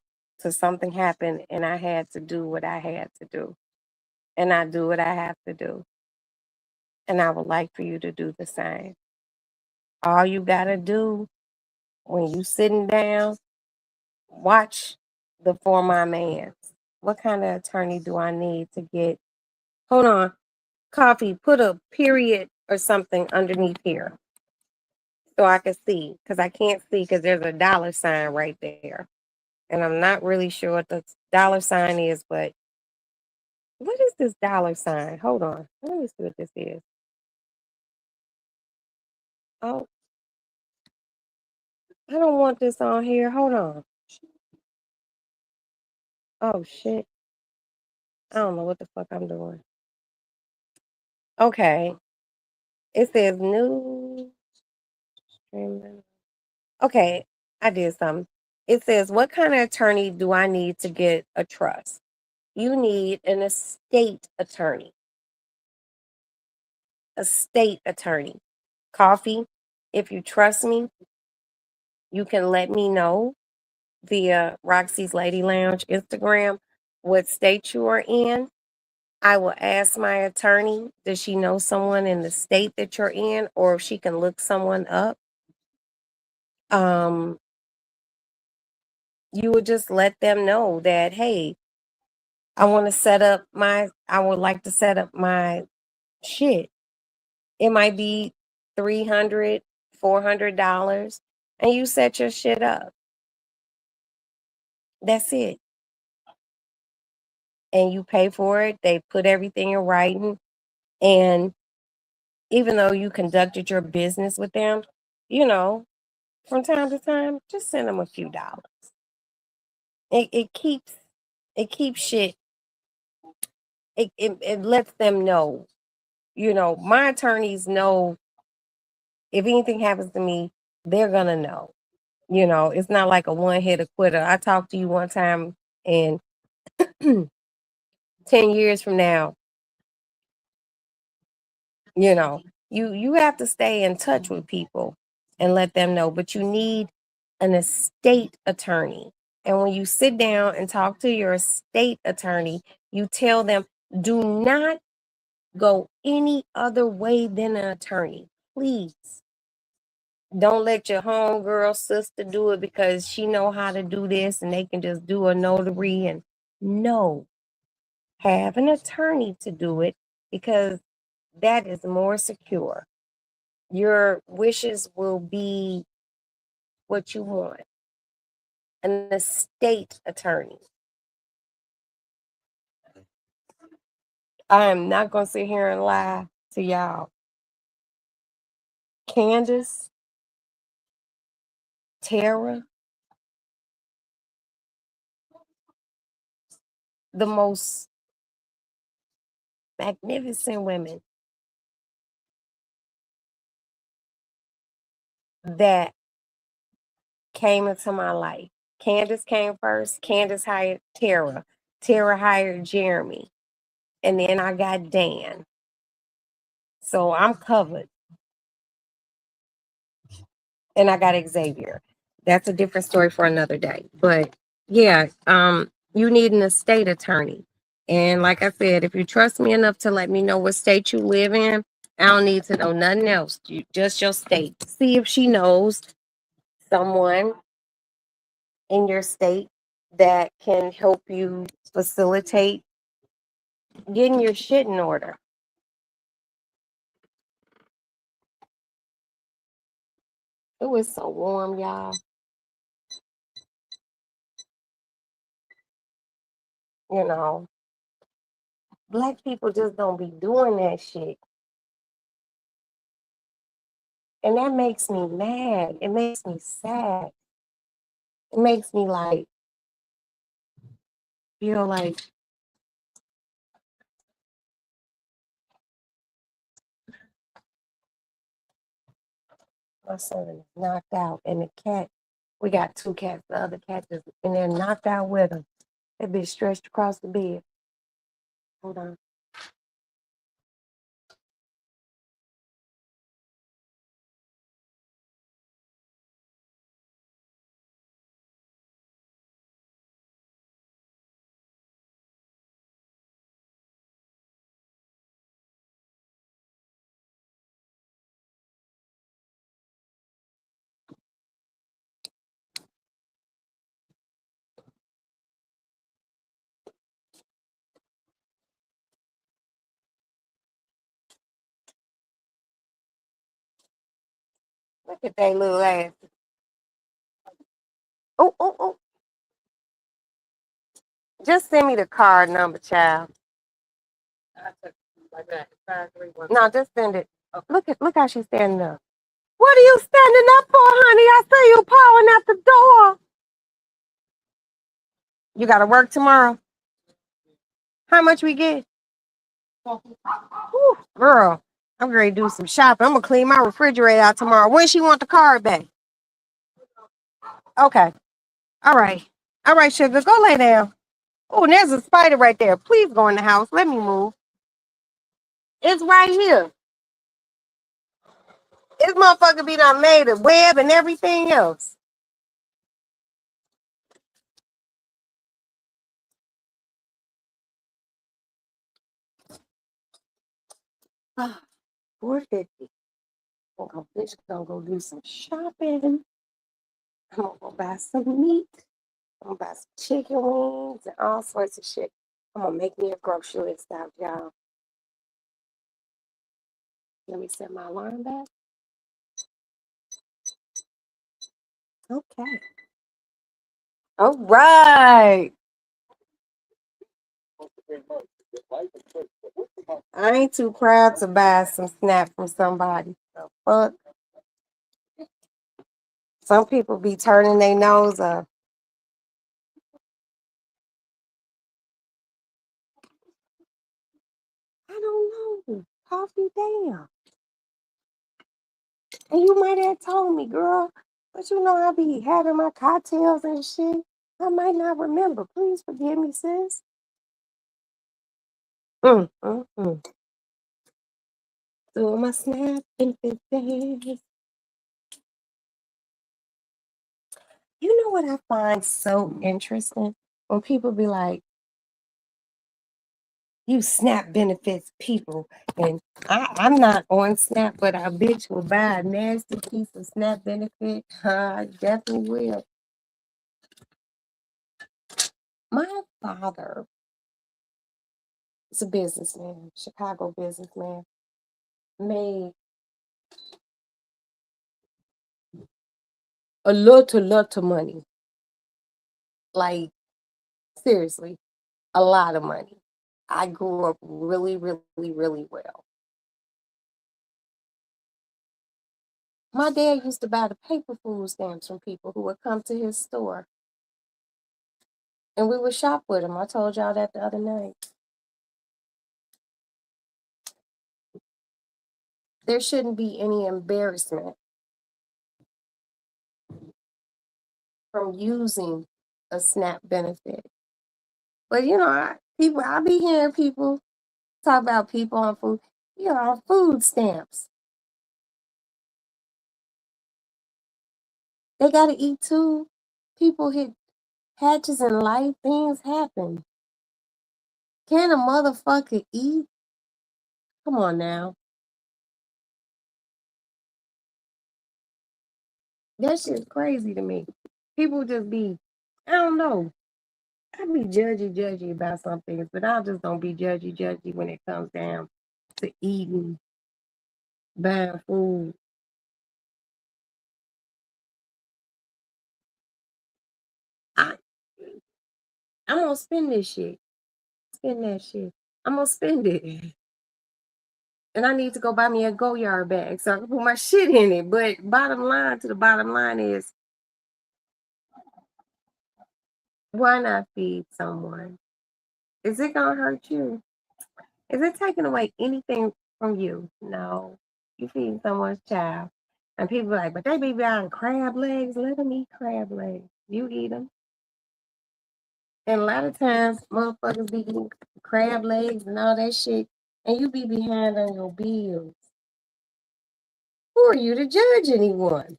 something happened and I had to do what I had to do. And I do what I have to do. And I would like for you to do the same. All you gotta do when you sitting down, watch the For My Mans. What kind of attorney do I need to get? Hold on. Coffee, put a period or something underneath here so I can see. Because I can't see because there's a dollar sign right there. And I'm not really sure what the dollar sign is, but what is this dollar sign? Hold on. Let me see what this is. Oh, I don't want this on here. Hold on. Oh, shit. I don't know what the fuck I'm doing. Okay. It says new streaming. Okay, I did something. It says, what kind of attorney do I need to get a trust? You need an estate attorney. Estate attorney. Coffee, if you trust me, you can let me know via Roxy's Lady Lounge Instagram what state you are in. I will ask my attorney, does she know someone in the state that you're in, or if she can look someone up? You would just let them know that, hey, I would like to set up my shit. It might be $300, $400, and you set your shit up. That's it. And you pay for it. They put everything in writing. And even though you conducted your business with them, from time to time, just send them a few dollars. It keeps shit. It lets them know. My attorneys know if anything happens to me, they're gonna know. It's not like a one hit quitter. I talked to you one time and 10 years from now, you know, you have to stay in touch with people and let them know, but you need an estate attorney. And when you sit down and talk to your estate attorney, you tell them, do not go any other way than an attorney. Please. Don't let your homegirl sister do it because she know how to do this and they can just do a notary. And no, have an attorney to do it because that is more secure. Your wishes will be what you want. An estate attorney. I am not going to sit here and lie to y'all. Candace, Tara, the most magnificent women that came into my life. Candace came first. Candace hired Tara. Tara hired Jeremy. And then I got Dan. So I'm covered. And I got Xavier. That's a different story for another day. But yeah, you need an estate attorney. And like I said, if you trust me enough to let me know what state you live in, I don't need to know nothing else. Just your state. See if she knows someone in your state that can help you facilitate getting your shit in order. It was so warm, y'all. You know, black people just don't be doing that shit. And that makes me mad. It makes me sad. It makes me like feel like my son is knocked out. And the cat, we got two cats. The other cat is and they're knocked out with him. That bitch stretched across the bed. Hold on. Look at that little ass. Oh, oh, oh. Just send me the card number, child. No, just send it. Look how she's standing up. What are you standing up for, honey? I see you pawing at the door. You gotta work tomorrow. How much we get? Whew, girl, I'm ready to do some shopping. I'm gonna clean my refrigerator out tomorrow. When she want the card back? Okay. All right. All right, sugar. Go lay down. Oh, there's a spider right there. Please go in the house. Let me move. It's right here. This motherfucker be done made a web and everything else. $4.50. Bitch gonna go do some shopping. I'm gonna go buy some meat. I'm gonna buy some chicken wings and all sorts of shit. I'm gonna make me a grocery list out, y'all. Let me set my alarm back. Okay. All right. I ain't too proud to buy some snap from somebody. The fuck. Some people be turning their nose up. I don't know. Coffee, damn. And you might have told me, girl, but you know I be having my cocktails and shit. I might not remember. Please forgive me, sis. Mm. So my snap benefit days. You know what I find so interesting? When people be like, you SNAP benefits people. And I'm not on SNAP, but I bitch will buy a nasty piece of SNAP benefit. I definitely will. My father is a businessman, Chicago businessman, made a lot of money. Like, seriously, a lot of money. I grew up really, really, really well. My dad used to buy the paper food stamps from people who would come to his store, and we would shop with him. I told y'all that the other night. There shouldn't be any embarrassment from using a SNAP benefit. But I be hearing people talk about people on food, on food stamps. They gotta eat too. People hit hatches in life, things happen. Can a motherfucker eat? Come on now. That shit's crazy to me. People just be, I don't know. I be judgy about some things, but I just don't be judgy when it comes down to eating, buying food. I I'm gonna spend this shit. Spend that shit. I'm gonna spend it. And I need to go buy me a Go-Yard bag so I can put my shit in it. But bottom line is, why not feed someone? Is it gonna hurt you? Is it taking away anything from you? No. You feed someone's child. And people are like, but they be buying crab legs. Let them eat crab legs. You eat them. And a lot of times, motherfuckers be eating crab legs and all that shit, and you be behind on your bills. Who are you to judge anyone?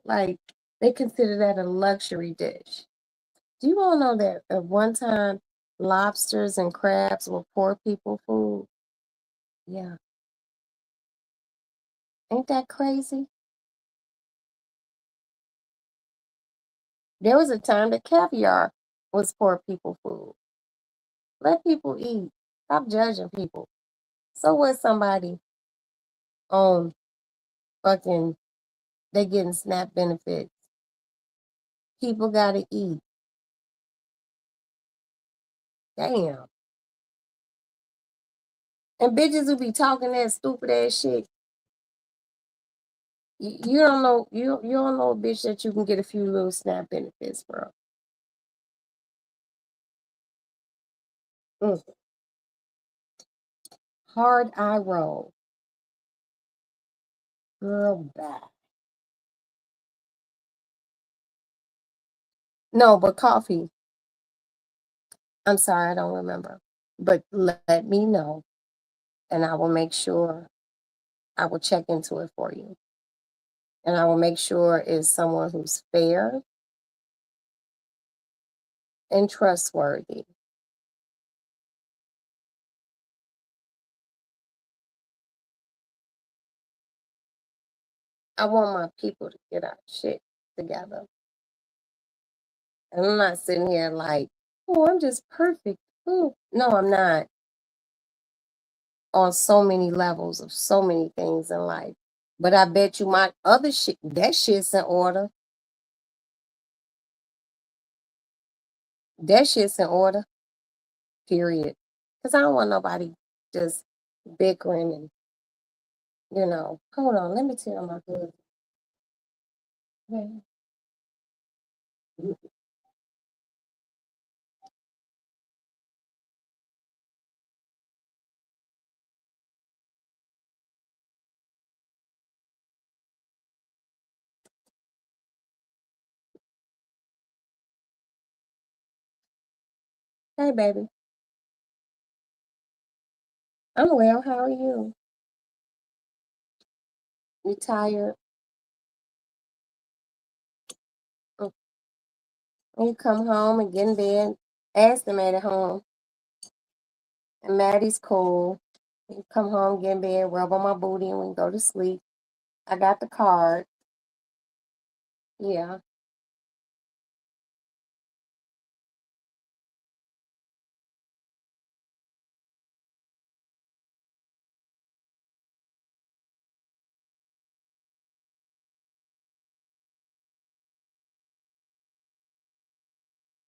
Like they consider that a luxury dish. Do you all know that at one time lobsters and crabs were poor people food? Yeah. Ain't that crazy? There was a time that caviar was poor people food. Let people eat. Stop judging people. So what somebody on fucking they getting SNAP benefits. People gotta eat. Damn. And bitches who be talking that stupid ass shit. You don't know you don't know a bitch that you can get a few little SNAP benefits, bro. Mm. Hard eye roll. Girl bye. No, but coffee. I'm sorry, I don't remember. But let me know and I will make sure I will check into it for you. And I will make sure it's someone who's fair and trustworthy. I want my people to get our shit together. And I'm not sitting here like, oh, I'm just perfect. Ooh. No, I'm not on so many levels of so many things in life. But I bet you my other shit, that shit's in order. That shit's in order, period. Because I don't want nobody just bickering and, hold on, let me tell my husband. Hey, hey, baby. I'm well. How are you? You tired? Mm. You come home and get in bed. Aston made it home. And Maddie's cool. You come home, get in bed, rub on my booty, and we can go to sleep. I got the card. Yeah.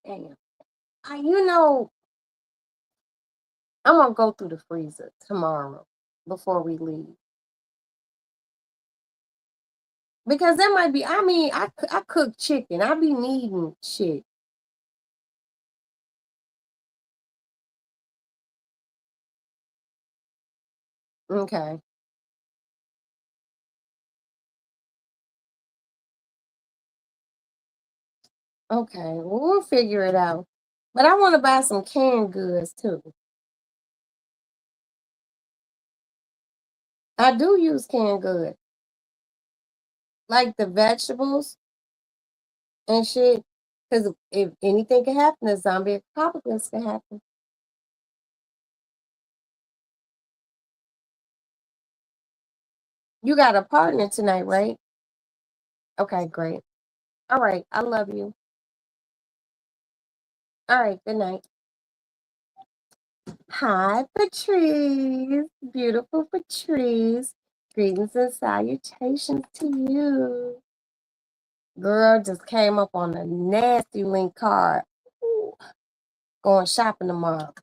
Damn. You know, I'm gonna go through the freezer tomorrow before we leave. Because that might be, I mean, I cook chicken. I be needing shit. Okay. Okay. Well, we'll figure it out. But I want to buy some canned goods too. I do use canned goods, like the vegetables and shit. Because if anything can happen, a zombie apocalypse can happen. You got a partner tonight, right? Okay, great. All right. I love you. All right. Good night. Hi, Patrice. Beautiful Patrice. Greetings and salutations to you. Girl just came up on a nasty link card. Ooh, going shopping tomorrow.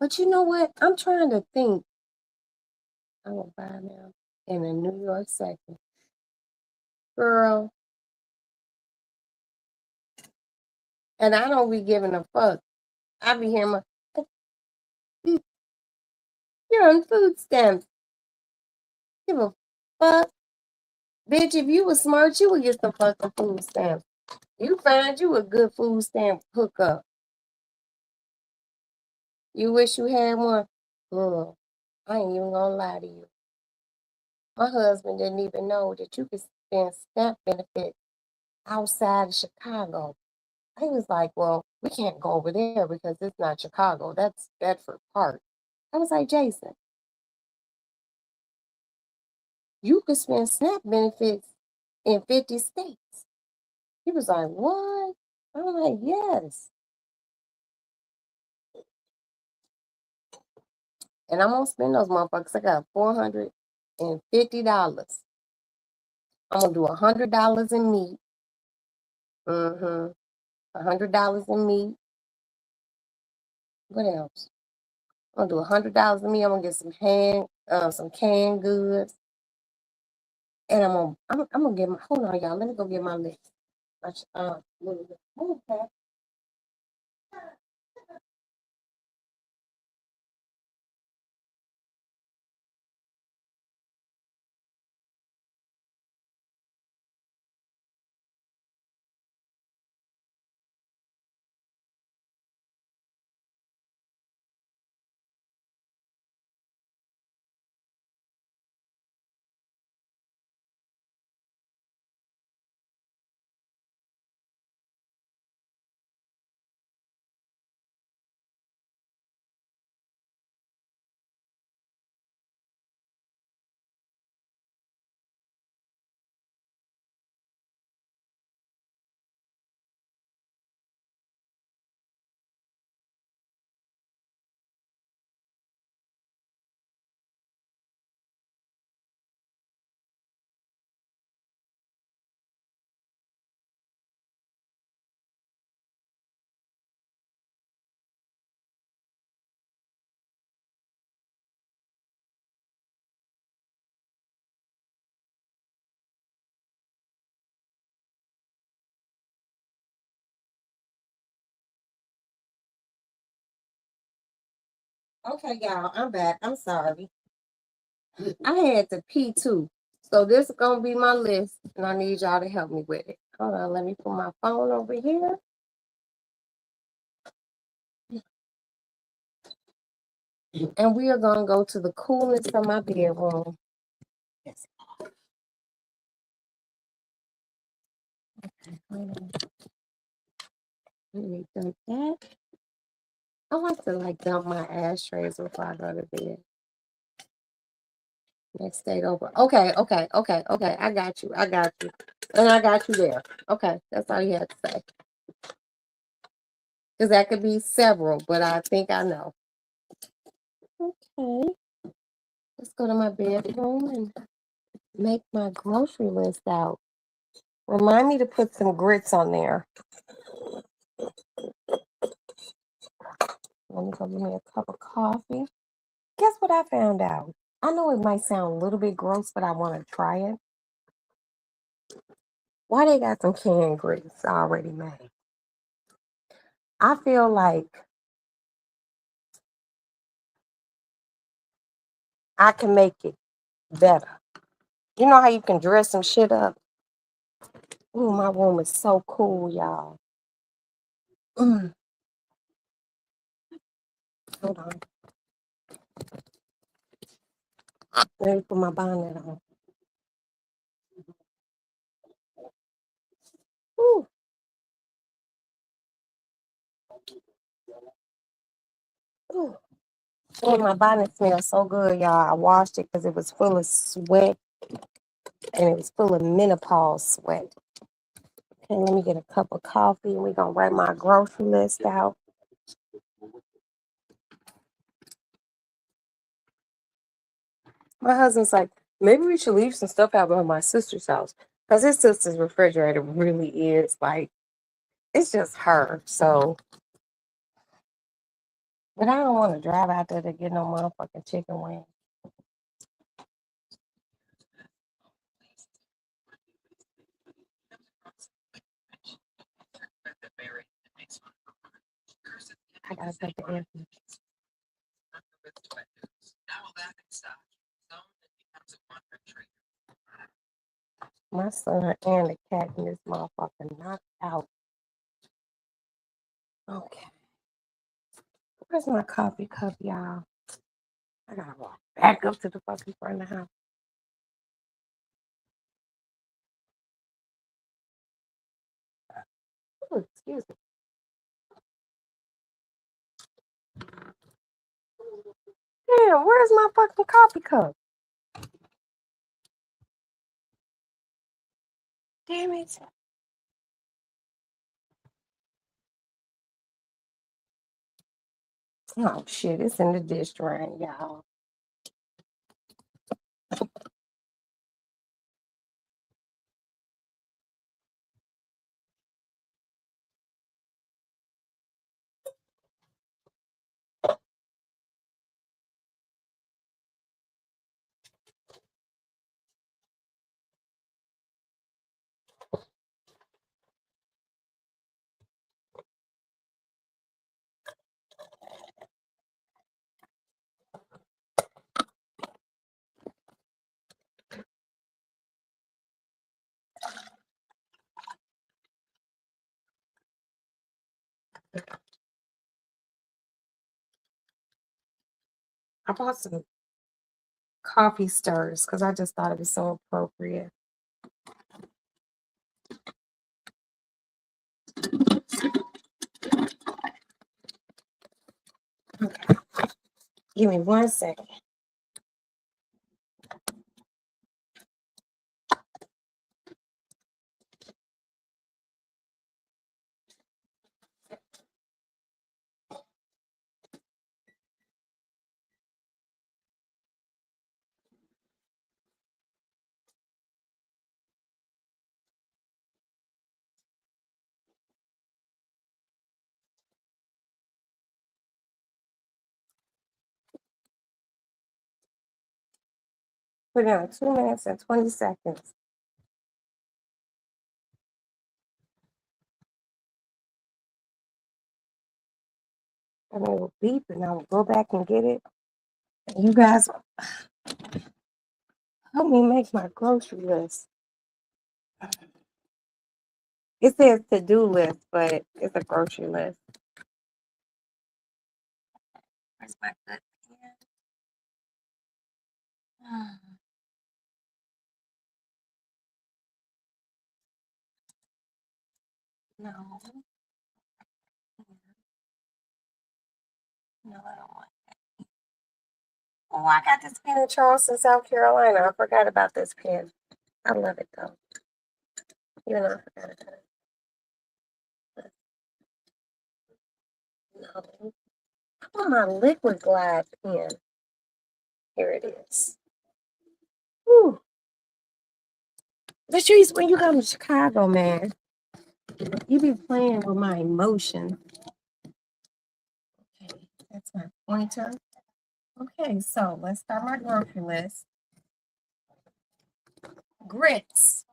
But you know what? I'm trying to think. I'm gonna buy now in a New York second. Girl, and I don't be giving a fuck. I be hearing my you're on food stamps. Give a fuck. Bitch, if you was smart, you would get some fucking food stamps. You find you a good food stamp hookup. You wish you had one? Girl, I ain't even gonna lie to you. My husband didn't even know that you could spend SNAP benefits outside of Chicago. He was like, well, we can't go over there because it's not Chicago. That's Bedford Park. I was like, Jason, you could spend SNAP benefits in 50 states. He was like, what? I'm like, yes. And I'm gonna spend those motherfuckers. I got $450. I'm gonna do $100 in meat. Mm-hmm. $100 in meat. What else? I'm gonna do $100 in meat. I'm gonna get some canned goods, and I'm gonna get my. Hold on, y'all. Let me go get my list. Okay. Okay, y'all. I'm back. I'm sorry. I had to pee too. So this is gonna be my list, and I need y'all to help me with it. Hold on, let me put my phone over here. And we are going to go to the coolness of my bedroom. Yes. Okay, hold on. Let me dump that. I like to dump my ashtrays before I go to bed. Next state over. Okay. I got you. And I got you there. Okay, that's all you had to say. Because that could be several, but I think I know. Okay. Let's go to my bedroom and make my grocery list out. Remind me to put some grits on there. Let me go give me a cup of coffee. Guess what I found out? I know it might sound a little bit gross, but I want to try it. Why they got some canned grits already made? I feel like I can make it better. You know how you can dress some shit up? Ooh, my room is so cool, y'all. Hold on. Let me put my bonnet on. Ooh. Ooh. Oh, my bonnet smells so good, y'all. I washed it because it was full of sweat and it was full of menopause sweat. Okay, let me get a cup of coffee and we're going to write my grocery list out. My husband's like, maybe we should leave some stuff out at my sister's house. Because his sister's refrigerator really is it's just her. So, but I don't want to drive out there to get no motherfucking chicken wings. I gotta take the air. My son and the cat in this motherfucker knocked out. Okay. Where's my coffee cup, y'all? I gotta walk back up to the fucking front of the house. Ooh, excuse me. Damn, where's my fucking coffee cup? Damn it. Oh shit, it's in the dish drain, y'all. I bought some coffee stirs because I just thought it was so appropriate. Okay. Give me 1 second. Put down 2 minutes and 20 seconds. And it will beep and I will go back and get it. And you guys help me make my grocery list. It says to-do list, but it's a grocery list. Where's my good pen? No, no, I don't want. Oh, I got this pen in Charleston, South Carolina. I forgot about this pen. I love it though. Even though I forgot about it. No. I want my liquid glide pen. Here it is. Whew. Latrice, when you come to Chicago, man, you be playing with my emotions. Okay, that's my pointer. Okay, so let's start my grocery list. Grits.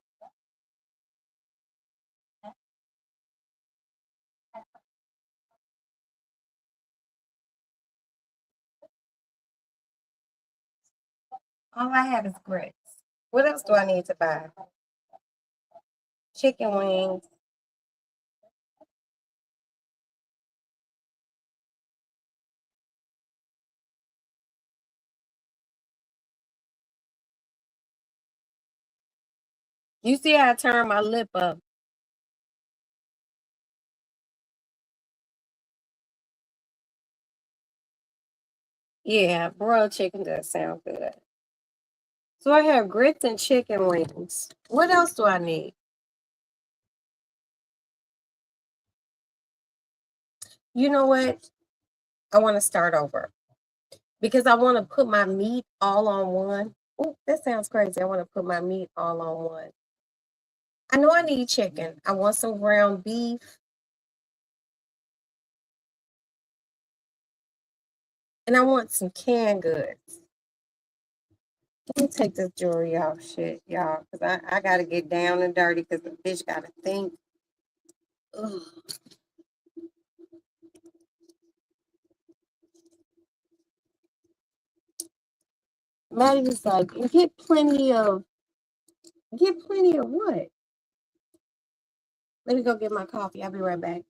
All I have is grits. What else do I need to buy? Chicken wings. You see how I turn my lip up? Yeah, broiled chicken does sound good. So I have grits and chicken wings. What else do I need? You know what? I want to start over because I want to put my meat all on one. Oh, that sounds crazy. I want to put my meat all on one. I know I need chicken. I want some ground beef. And I want some canned goods. Let me take this jewelry off, shit, y'all, because I got to get down and dirty because the bitch got to think. Ugh. Maddie was like, get plenty of what? Let me go get my coffee. I'll be right back.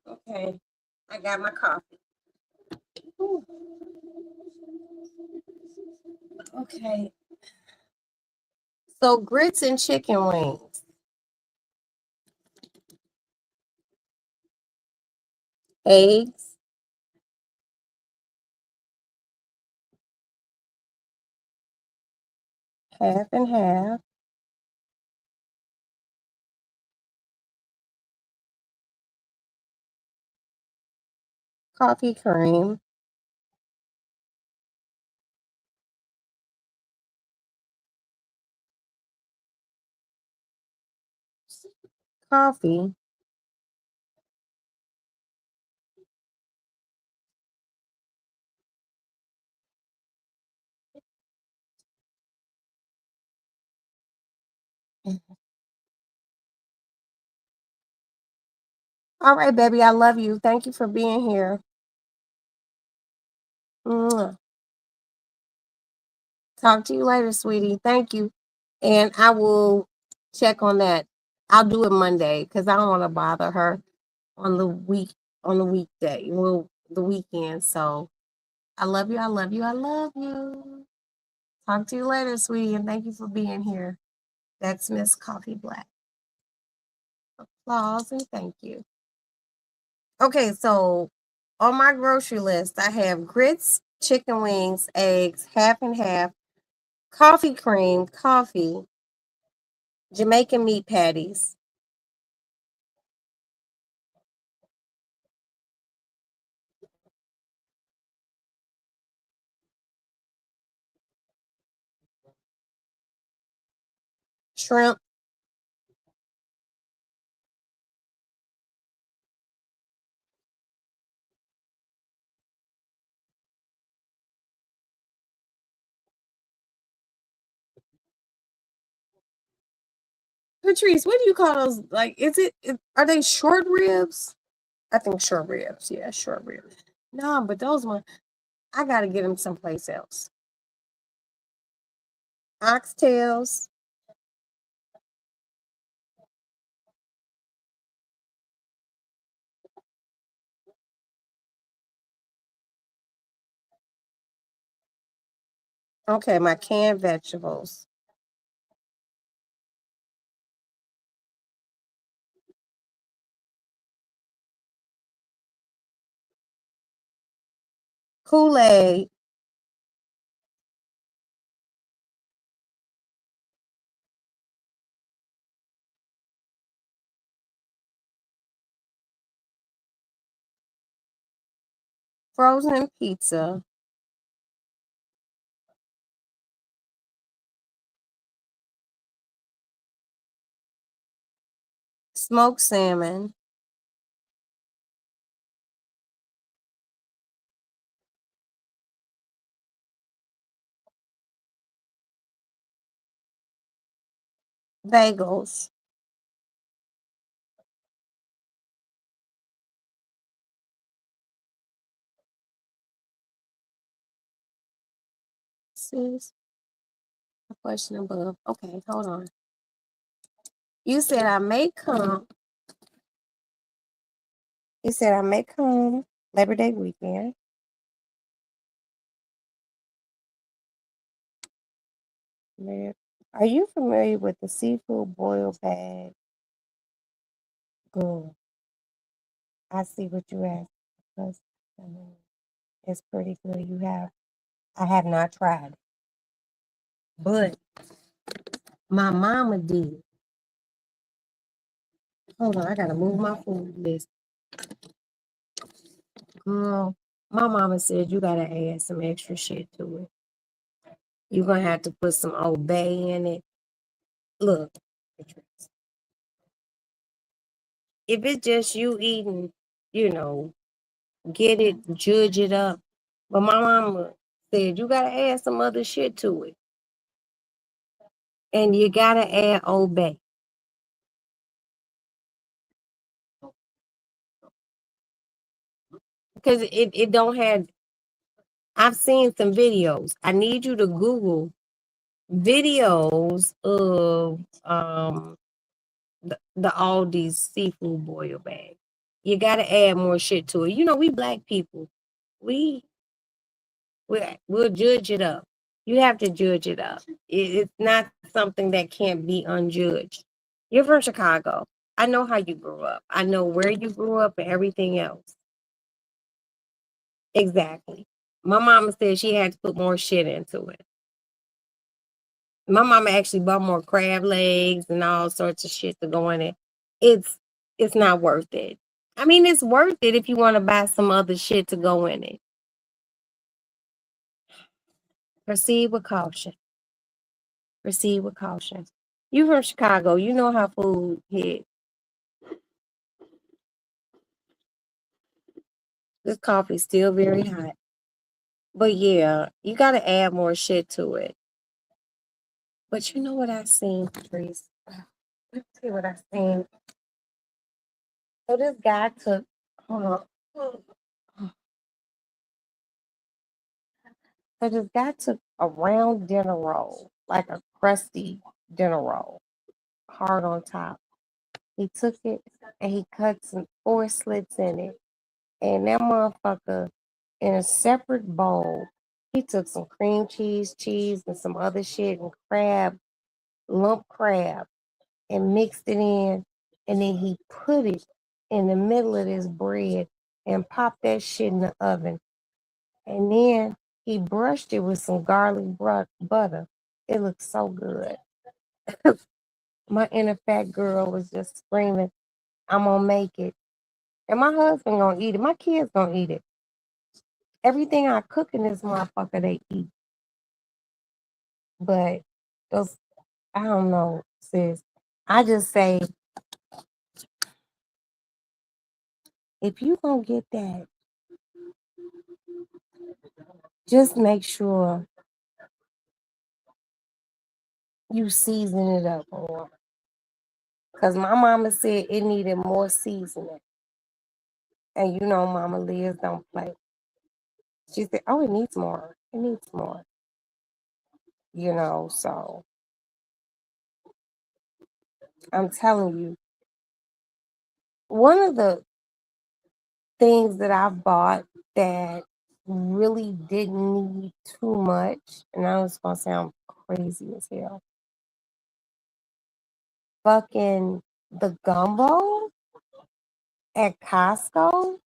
Okay, I got my coffee. Ooh. Okay, so grits and chicken wings. Eggs, half and half. Coffee cream. Coffee. All right, baby, I love you. Thank you for being here. Mwah. Talk to you later, sweetie. Thank you. And I will check on that. I'll do it Monday because I don't want to bother her on the weekday. Well, the weekend. So I love you. I love you. I love you. Talk to you later, sweetie, and thank you for being here. That's Miss Coffee Black. Applause and thank you. Okay, so on my grocery list, I have grits, chicken wings, eggs, half and half, coffee cream, coffee, Jamaican meat patties, shrimp. Patrice, what do you call those? Like, are they short ribs? I think short ribs. Yeah, short ribs. No, but those ones, I gotta get them someplace else. Oxtails. Okay, my canned vegetables. Kool-Aid. Frozen pizza. Smoked salmon. Bagels. Sis, a question above. Okay, hold on. You said I may come. You said I may come Labor Day weekend. Are you familiar with the seafood boil bag? Good. I see what you asked because it's pretty good. I have not tried it, but my mama did. Hold on, I gotta move my food list. Girl, my mama said you gotta add some extra shit to it. You're gonna have to put some Old Bay in it. Look, if it's just you eating, you know, get it, judge it up. But my mama said you gotta add some other shit to it. And you gotta add Old Bay. Because it don't have I've seen some videos. I need you to Google videos of the Aldi's seafood boil bag. You gotta add more shit to it. You know, we black people. We we'll judge it up. You have to judge it up. It's not something that can't be unjudged. You're from Chicago. I know how you grew up. I know where you grew up and everything else. Exactly. My mama said she had to put more shit into it. My mama actually bought more crab legs and all sorts of shit to go in it. It's it's not worth it. I mean, it's worth it if you want to buy some other shit to go in it. Proceed with caution. Proceed with caution. You from Chicago, you know how food hit. This coffee's still very hot. But yeah, you gotta add more shit to it. But you know what I seen, Patrice? Let's see what I seen. So this guy took hold on. So this guy took a round dinner roll, like a crusty dinner roll, hard on top. He took it and he cut some four slits in it. And that motherfucker in a separate bowl, he took some cream cheese, cheese, and some other shit and crab. lump crab and mixed it in, and then he put it in the middle of this bread and popped that shit in the oven. And then he brushed it with some garlic butter. It looked so good. My inner fat girl was just screaming, I'm gonna make it. And my husband gonna eat it. My kids gonna eat it. Everything I cook in this motherfucker, they eat. But those, I don't know, sis. I just say, if you gonna get that, just make sure you season it up more. Cause my mama said it needed more seasoning. And you know Mama Liz don't play. She said, oh, it needs more. It needs more. So I'm telling you, one of the things that I bought that really didn't need too much, and I was gonna sound crazy as hell. Fucking the gumbo at Costco,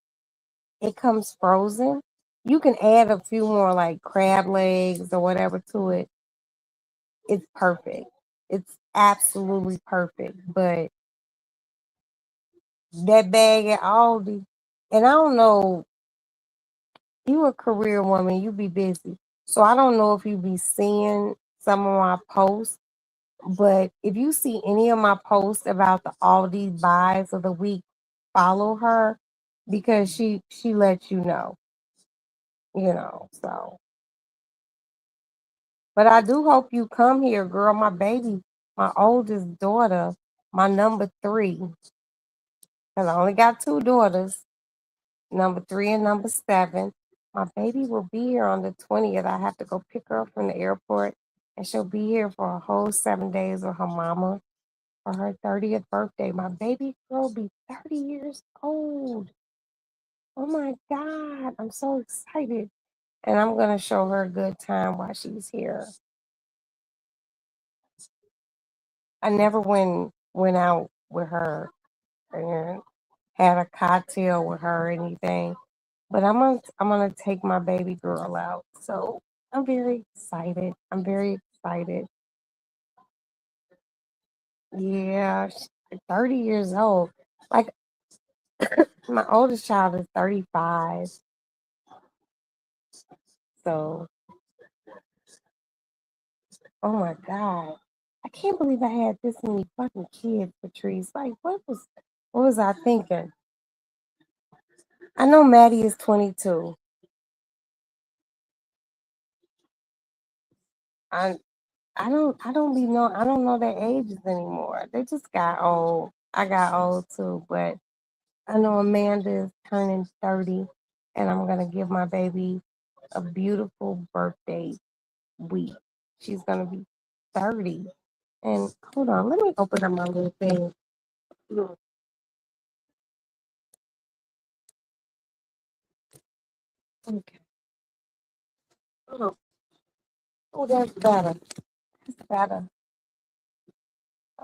it comes frozen. You can add a few more like crab legs or whatever to it. It's perfect. It's absolutely perfect. But that bag at Aldi, and I don't know, you a career woman, you be busy. So I don't know if you be seeing some of my posts, but if you see any of my posts about the Aldi buys of the week, follow her because she lets so. But I do hope you come here, girl. My baby, my oldest daughter, my number three, because I only got two daughters, number three and number seven. My baby will be here on the 20th. I have to go pick her up from the airport, and she'll be here for a whole 7 days with her mama for her 30th birthday. My baby girl will be 30 years old. Oh my God, I'm so excited. And I'm going to show her a good time while she's here. I never went out with her and had a cocktail with her or anything. But I'm gonna take my baby girl out. So I'm very excited. I'm very excited. Yeah, 30 years old. Like my oldest child is 35. So oh my God. I can't believe I had this many fucking kids, Patrice. Like what was I thinking? I know Maddie is 22. I I don't know their ages anymore. They just got old. I got old too, but I know Amanda is turning 30 and I'm gonna give my baby a beautiful birthday week. She's gonna be 30. And hold on, let me open up my little thing. Look, okay. Oh, oh, that's better. That's better.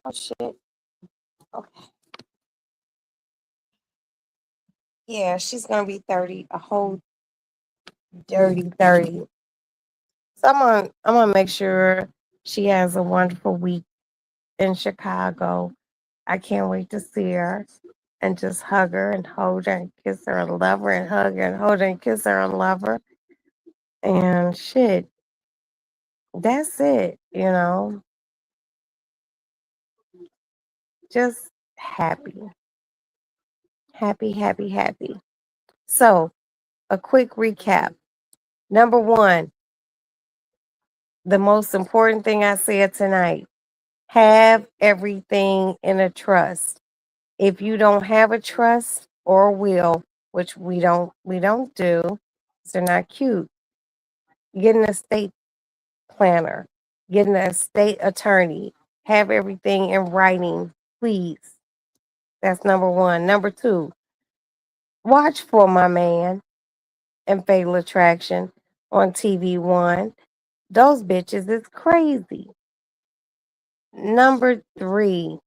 Oh shit. Okay. Yeah, she's gonna be 30, a whole dirty 30. So I'm gonna make sure she has a wonderful week in Chicago. I can't wait to see her and just hug her and hold her and kiss her and love her and hug her and hold her and kiss her and love her. And shit, that's it. Just happy, happy, happy, happy. So, a quick recap. Number one, the most important thing I said tonight, have everything in a trust. If you don't have a trust or a will, which we don't do, they're not cute. Get an estate planner, get an estate attorney, have everything in writing, please. That's number one. Number two, watch For My Man and Fatal Attraction on TV One. Those bitches is crazy. Number 3,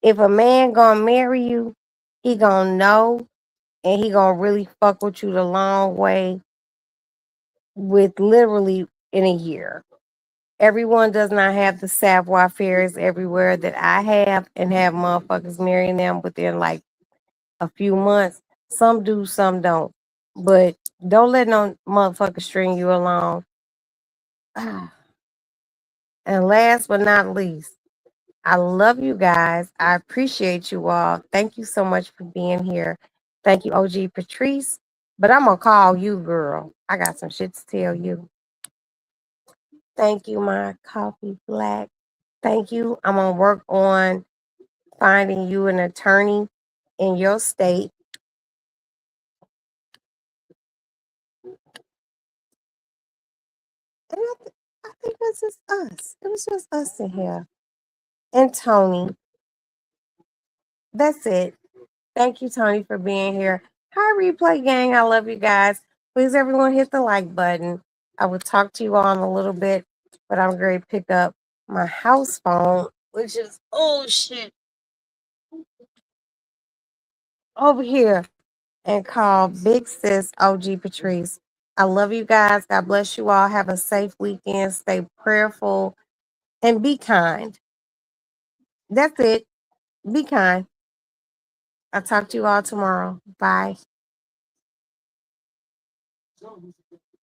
if a man gonna marry you, he gonna know and he gonna really fuck with you the long way with literally in a year. Everyone does not have the savoir fairs everywhere that I have and have motherfuckers marrying them within like a few months. Some do, some don't. But don't let no motherfucker string you along. And last but not least, I love you guys. I appreciate you all. Thank you so much for being here. Thank you, OG Patrice. But I'm going to call you, girl. I got some shit to tell you. Thank you, my coffee black. Thank you. I'm going to work on finding you an attorney in your state. And I think it was just us. It was just us in here. And Tony. That's it. Thank you, Tony, for being here. Hi, Replay Gang. I love you guys. Please, everyone, hit the like button. I will talk to you all in a little bit, but I'm going to pick up my house phone, which is, oh, shit, over here, and call Big Sis OG Patrice. I love you guys. God bless you all. Have a safe weekend. Stay prayerful and be kind. That's it. Be kind. I'll talk to you all tomorrow. Bye.